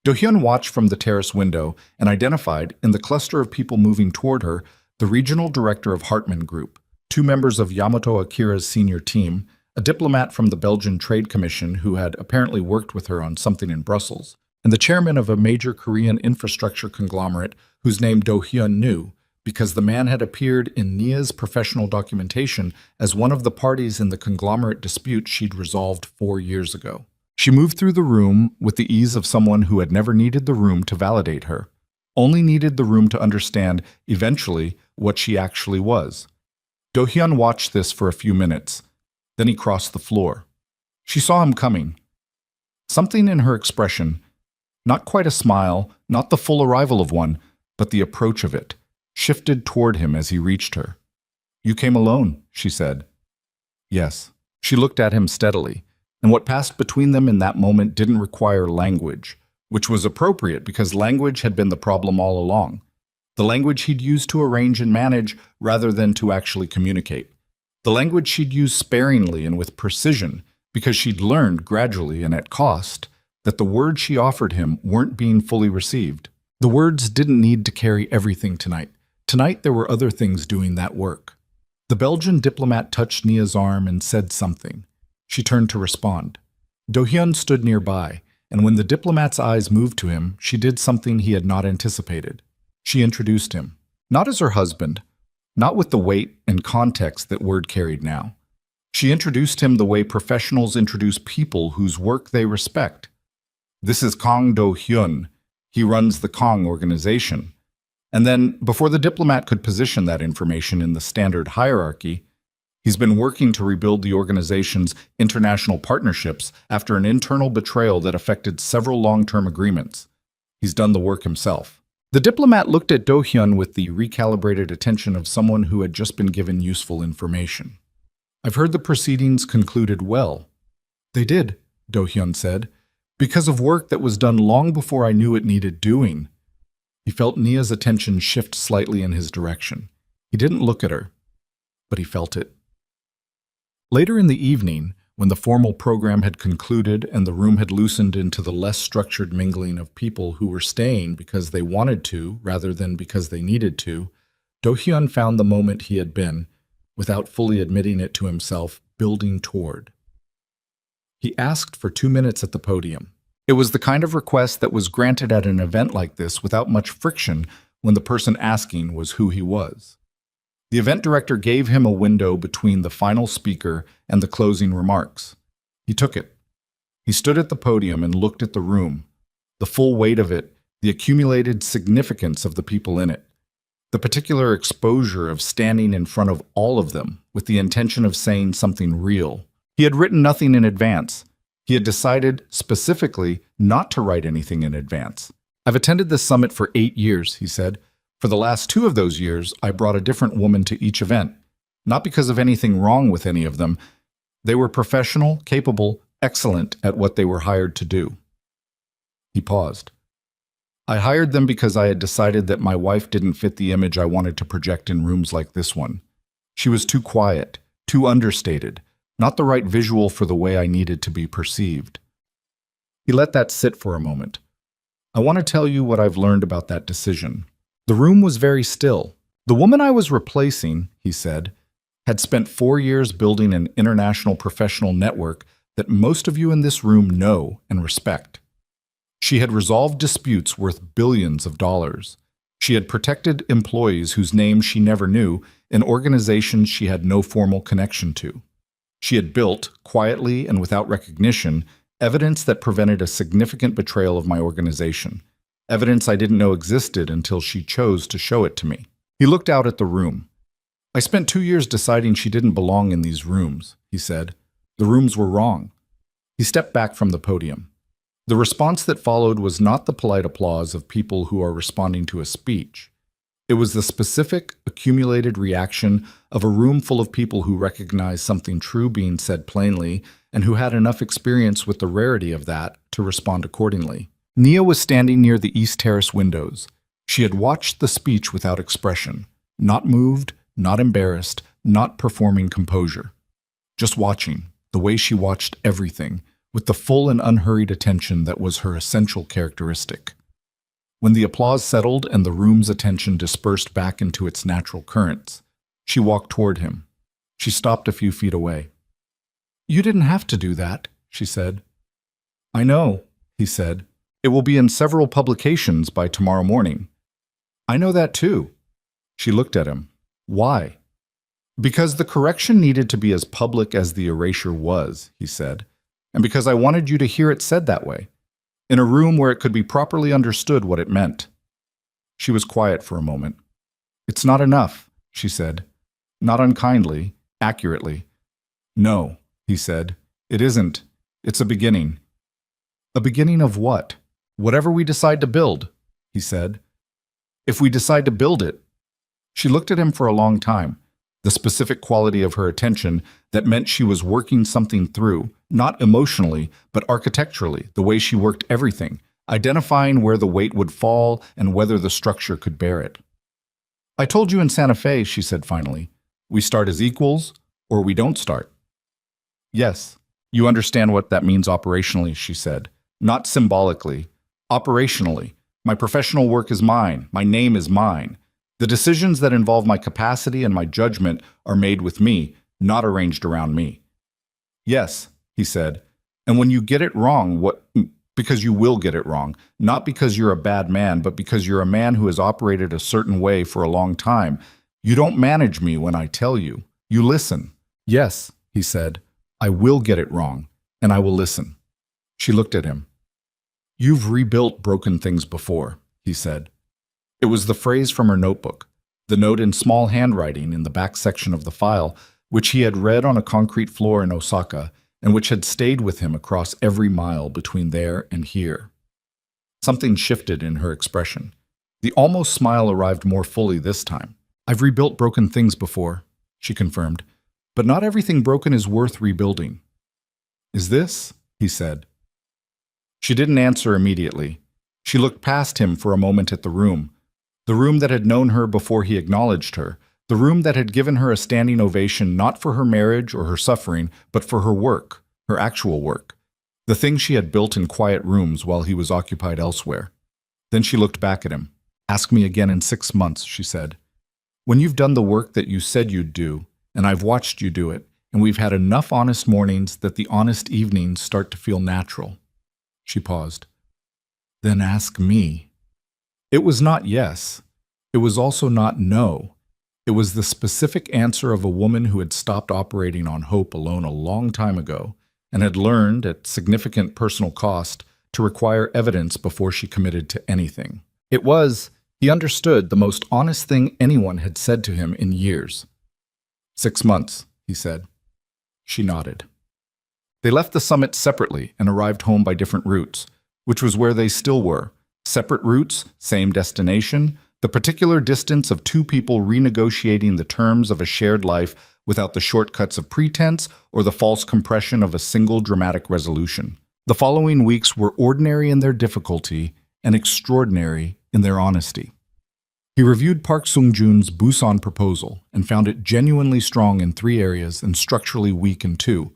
Speaker 1: Do-hyun watched from the terrace window and identified, in the cluster of people moving toward her, the regional director of Hartmann Group, 2 members of Yamato Akira's senior team, a diplomat from the Belgian Trade Commission who had apparently worked with her on something in Brussels, and the chairman of a major Korean infrastructure conglomerate whose name Do-hyun knew, because the man had appeared in Nia's professional documentation as one of the parties in the conglomerate dispute she'd resolved 4 years ago. She moved through the room with the ease of someone who had never needed the room to validate her, only needed the room to understand, eventually, what she actually was. Do-hyun watched this for a few minutes. Then he crossed the floor. She saw him coming. Something in her expression, not quite a smile, not the full arrival of one, but the approach of it, shifted toward him as he reached her. "You came alone," she said. "Yes." She looked at him steadily, and what passed between them in that moment didn't require language, which was appropriate because language had been the problem all along. The language he'd used to arrange and manage rather than to actually communicate. The language she'd used sparingly and with precision because she'd learned gradually and at cost that the words she offered him weren't being fully received. The words didn't need to carry everything tonight. Tonight there were other things doing that work. The Belgian diplomat touched Nia's arm and said something. She turned to respond. Do-hyun stood nearby, and when the diplomat's eyes moved to him, she did something he had not anticipated. She introduced him, not as her husband, not with the weight and context that word carried now. She introduced him the way professionals introduce people whose work they respect. "This is Kang Do-hyun. He runs the Kang organization." And then, before the diplomat could position that information in the standard hierarchy, he's been working to rebuild the organization's international partnerships after an internal betrayal that affected several long-term agreements. He's done the work himself. The diplomat looked at Do-hyun with the recalibrated attention of someone who had just been given useful information. "I've heard the proceedings concluded well." "They did," Do-hyun said, "because of work that was done long before I knew it needed doing." He felt Nia's attention shift slightly in his direction. He didn't look at her, but he felt it. Later in the evening, when the formal program had concluded and the room had loosened into the less structured mingling of people who were staying because they wanted to rather than because they needed to, Do-hyun found the moment he had been, without fully admitting it to himself, building toward. He asked for 2 minutes at the podium. It was the kind of request that was granted at an event like this without much friction when the person asking was who he was. The event director gave him a window between the final speaker and the closing remarks. He took it. He stood at the podium and looked at the room, the full weight of it, the accumulated significance of the people in it, the particular exposure of standing in front of all of them with the intention of saying something real. He had written nothing in advance. He had decided specifically not to write anything in advance. "I've attended this summit for 8 years," he said. For the last 2 of those years, I brought a different woman to each event, not because of anything wrong with any of them. They were professional, capable, excellent at what they were hired to do. He paused. I hired them because I had decided that my wife didn't fit the image I wanted to project in rooms like this one. She was too quiet, too understated, not the right visual for the way I needed to be perceived. He let that sit for a moment. I want to tell you what I've learned about that decision. The room was very still. The woman I was replacing, he said, had spent 4 years building an international professional network that most of you in this room know and respect. She had resolved disputes worth billions of dollars. She had protected employees whose names she never knew in organizations she had no formal connection to. She had built, quietly and without recognition, evidence that prevented a significant betrayal of my organization, evidence I didn't know existed until she chose to show it to me. He looked out at the room. I spent 2 years deciding she didn't belong in these rooms, he said. The rooms were wrong. He stepped back from the podium. The response that followed was not the polite applause of people who are responding to a speech. It was the specific, accumulated reaction of a room full of people who recognized something true being said plainly and who had enough experience with the rarity of that to respond accordingly. Nia was standing near the East Terrace windows. She had watched the speech without expression, not moved, not embarrassed, not performing composure. Just watching, the way she watched everything, with the full and unhurried attention that was her essential characteristic. When the applause settled and the room's attention dispersed back into its natural currents, she walked toward him. She stopped a few feet away. "You didn't have to do that," she said. "I know," he said. "It will be in several publications by tomorrow morning." "I know that too." She looked at him. "Why?" "Because the correction needed to be as public as the erasure was," he said, "and because I wanted you to hear it said that way, in a room where it could be properly understood what it meant." She was quiet for a moment. "It's not enough," she said, not unkindly, accurately. "No," he said, "it isn't. It's a beginning." "A beginning of what?" "Whatever we decide to build," he said. "If we decide to build it." She looked at him for a long time, the specific quality of her attention that meant she was working something through, not emotionally, but architecturally, the way she worked everything, identifying where the weight would fall and whether the structure could bear it. "I told you in Santa Fe," she said finally, "we start as equals, or we don't start." "Yes, you understand what that means operationally," she said, "not symbolically. Operationally, my professional work is mine, my name is mine. The decisions that involve my capacity and my judgment are made with me, not arranged around me." "Yes," he said, "and when you get it wrong, because you will get it wrong, not because you're a bad man, but because you're a man who has operated a certain way for a long time, you don't manage me when I tell you. You listen." "Yes," he said, "I will get it wrong, and I will listen." She looked at him. "You've rebuilt broken things before," he said. It was the phrase from her notebook, the note in small handwriting in the back section of the file, which he had read on a concrete floor in Osaka, and which had stayed with him across every mile between there and here. Something shifted in her expression. The almost smile arrived more fully this time. "I've rebuilt broken things before," she confirmed, "but not everything broken is worth rebuilding." "Is this?" he said. She didn't answer immediately. She looked past him for a moment at the room that had known her before he acknowledged her, the room that had given her a standing ovation not for her marriage or her suffering, but for her work, her actual work, the thing she had built in quiet rooms while he was occupied elsewhere. Then she looked back at him. "Ask me again in 6 months," she said. "When you've done the work that you said you'd do, and I've watched you do it, and we've had enough honest mornings that the honest evenings start to feel natural." She paused. "Then ask me." It was not yes. It was also not no. It was the specific answer of a woman who had stopped operating on hope alone a long time ago and had learned, at significant personal cost, to require evidence before she committed to anything. It was, he understood, the most honest thing anyone had said to him in years. 6 months, he said. She nodded. They left the summit separately and arrived home by different routes, which was where they still were. Separate routes, same destination, The particular distance of two people renegotiating the terms of a shared life without the shortcuts of pretense or the false compression of a single dramatic resolution. The following weeks were ordinary in their difficulty and extraordinary in their honesty. He reviewed Park Sung-joon's Busan proposal and found it genuinely strong in 3 areas and structurally weak in 2.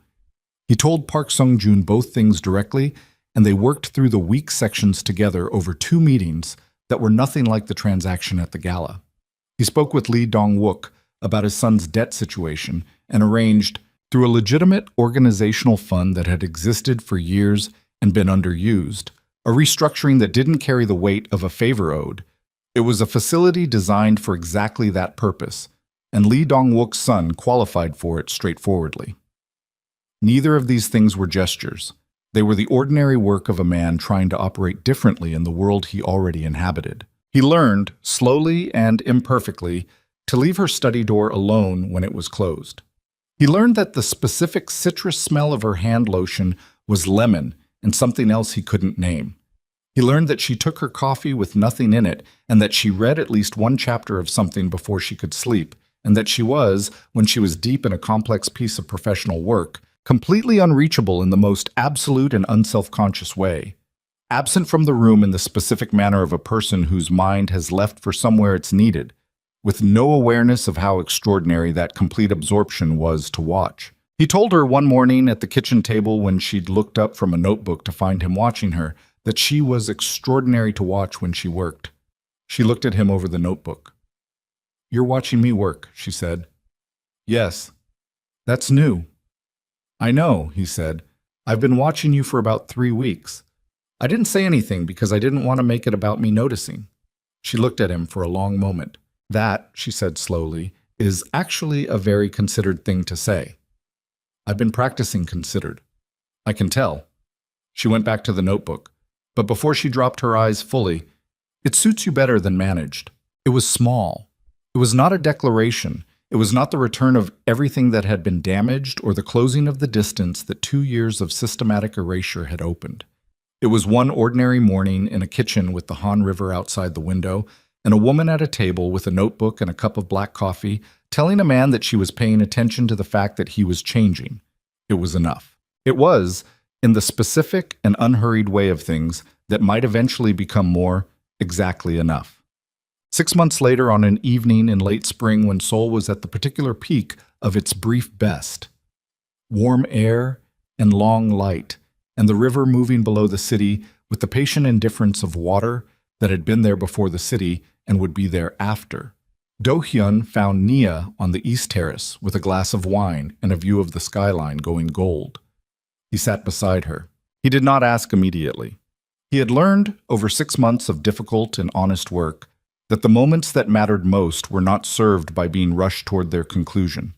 Speaker 1: He told Park Sung-joon both things directly, and they worked through the weak sections together over 2 meetings that were nothing like the transaction at the gala. He spoke with Lee Dong-wook about his son's debt situation and arranged, through a legitimate organizational fund that had existed for years and been underused, a restructuring that didn't carry the weight of a favor owed. It was a facility designed for exactly that purpose, and Lee Dong-wook's son qualified for it straightforwardly. Neither of these things were gestures. They were the ordinary work of a man trying to operate differently in the world he already inhabited. He learned, slowly and imperfectly, to leave her study door alone when it was closed. He learned that the specific citrus smell of her hand lotion was lemon and something else he couldn't name. He learned that she took her coffee with nothing in it, and that she read at least 1 chapter of something before she could sleep, and that she was, when she was deep in a complex piece of professional work, completely unreachable in the most absolute and unself-conscious way. Absent from the room in the specific manner of a person whose mind has left for somewhere it's needed, with no awareness of how extraordinary that complete absorption was to watch. He told her one morning at the kitchen table when she'd looked up from a notebook to find him watching her that she was extraordinary to watch when she worked. She looked at him over the notebook. "You're watching me work," she said. "Yes. That's new." "I know," he said. "I've been watching you for about 3 weeks. I didn't say anything because I didn't want to make it about me noticing." She looked at him for a long moment. "That," she said slowly, "is actually a very considered thing to say." "I've been practicing considered. I can tell." She went back to the notebook. But before she dropped her eyes fully, "It suits you better than managed." It was small. It was not a declaration. It was not the return of everything that had been damaged or the closing of the distance that 2 years of systematic erasure had opened. It was one ordinary morning in a kitchen with the Han River outside the window, and a woman at a table with a notebook and a cup of black coffee telling a man that she was paying attention to the fact that he was changing. It was enough. It was, in the specific and unhurried way of things that might eventually become more, exactly enough. 6 months later, on an evening in late spring when Seoul was at the particular peak of its brief best, warm air and long light, and the river moving below the city with the patient indifference of water that had been there before the city and would be there after, Do-hyun found Nia on the east terrace with a glass of wine and a view of the skyline going gold. He sat beside her. He did not ask immediately. He had learned, over 6 months of difficult and honest work, that the moments that mattered most were not served by being rushed toward their conclusion.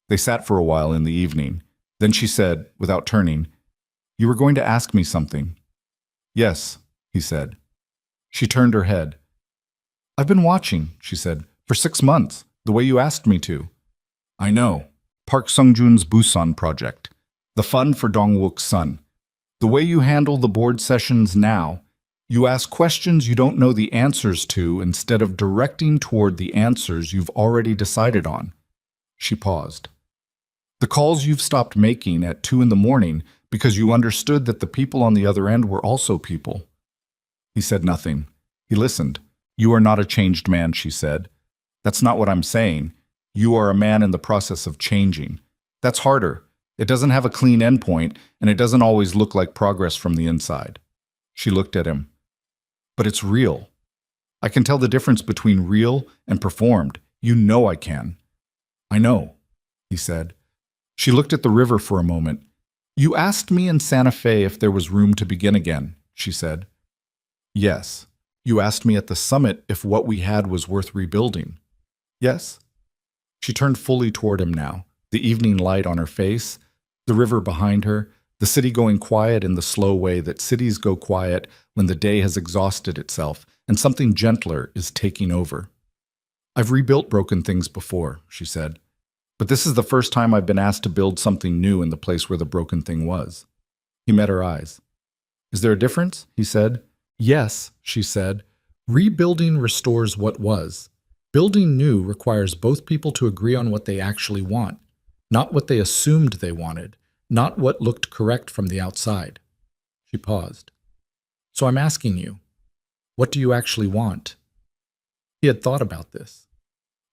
Speaker 1: They sat for a while in the evening. Then she said, without turning, "You were going to ask me something." "Yes," he said. She turned her head. "I've been watching," she said, "for 6 months, the way you asked me to." "I know. Park Sung-joon's Busan project. The fund for Dong-wook's son. The way you handle the board sessions now, you ask questions you don't know the answers to instead of directing toward the answers you've already decided on." She paused. "The calls you've stopped making at 2 in the morning because you understood that the people on the other end were also people." He said nothing. He listened. "You are not a changed man," she said. "That's not what I'm saying. You are a man in the process of changing. That's harder. It doesn't have a clean endpoint, and it doesn't always look like progress from the inside." She looked at him. "But it's real. I can tell the difference between real and performed. You know I can." "I know," he said. She looked at the river for a moment. "You asked me in Santa Fe if there was room to begin again," she said. "Yes." "You asked me at the summit if what we had was worth rebuilding." "Yes." She turned fully toward him now, the evening light on her face, the river behind her, the city going quiet in the slow way that cities go quiet when the day has exhausted itself and something gentler is taking over. "I've rebuilt broken things before," she said, "but this is the first time I've been asked to build something new in the place where the broken thing was." He met her eyes. "Is there a difference?" he said. "Yes," she said.
Speaker 2: Rebuilding restores what was. Building new requires both people to agree on what they actually want, not what they assumed they wanted, not what looked correct from the outside. She paused. So I'm asking you, what do you actually want? He had thought about this.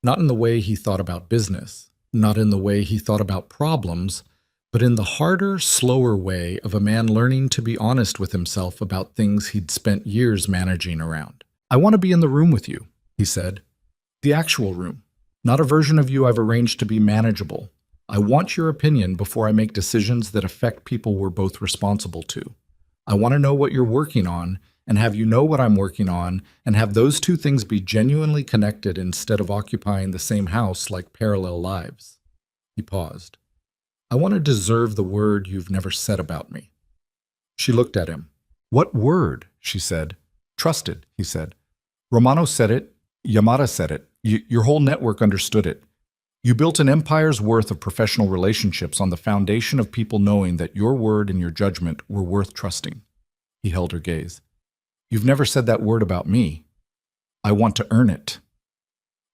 Speaker 2: Not in the way he thought about business, not in the way he thought about problems, but in the harder, slower way of a man learning to be honest with himself about things he'd spent years managing around. I want to be in the room with you, he said. The actual room, not a version of you I've arranged to be manageable. I want your opinion before I make decisions that affect people we're both responsible to. I want to know what you're working on and have you know what I'm working on and have those two things be genuinely connected instead of occupying the same house like parallel lives. He paused. I want to deserve the word you've never said about me. She looked at him. What word? She said. Trusted, he said. Romano said it. Yamada said it. Your whole network understood it. You built an empire's worth of professional relationships on the foundation of people knowing that your word and your judgment were worth trusting. He held her gaze. You've never said that word about me. I want to earn it.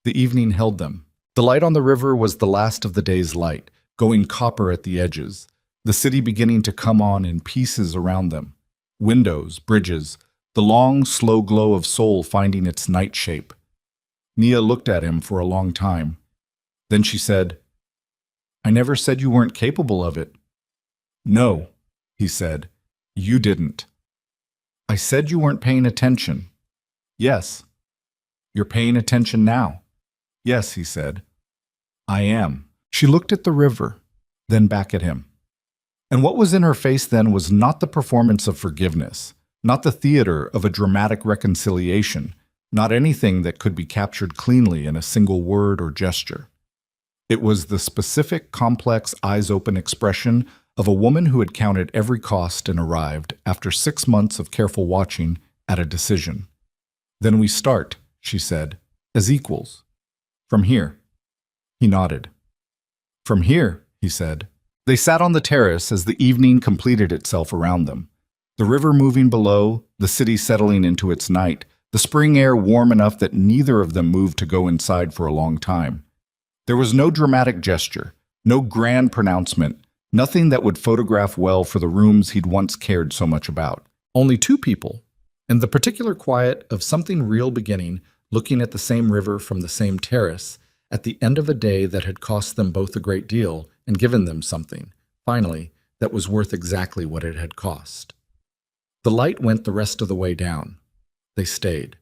Speaker 2: The evening held them. The light on the river was the last of the day's light, going copper at the edges, the city beginning to come on in pieces around them. Windows, bridges, the long, slow glow of soul finding its night shape. Nia looked at him for a long time. Then she said, I never said you weren't capable of it. No, he said, you didn't. I said you weren't paying attention. Yes. You're paying attention now. Yes, he said. I am. She looked at the river, then back at him. And what was in her face then was not the performance of forgiveness, not the theater of a dramatic reconciliation, not anything that could be captured cleanly in a single word or gesture. It was the specific, complex, eyes-open expression of a woman who had counted every cost and arrived, after 6 months of careful watching, at a decision. Then we start, she said, as equals. From here. He nodded. From here, he said. They sat on the terrace as the evening completed itself around them. The river moving below, the city settling into its night, the spring air warm enough that neither of them moved to go inside for a long time. There was no dramatic gesture, no grand pronouncement, nothing that would photograph well for the rooms he'd once cared so much about. Only two people, and the particular quiet of something real beginning, looking at the same river from the same terrace, at the end of a day that had cost them both a great deal and given them something, finally, that was worth exactly what it had cost. The light went the rest of the way down. They stayed.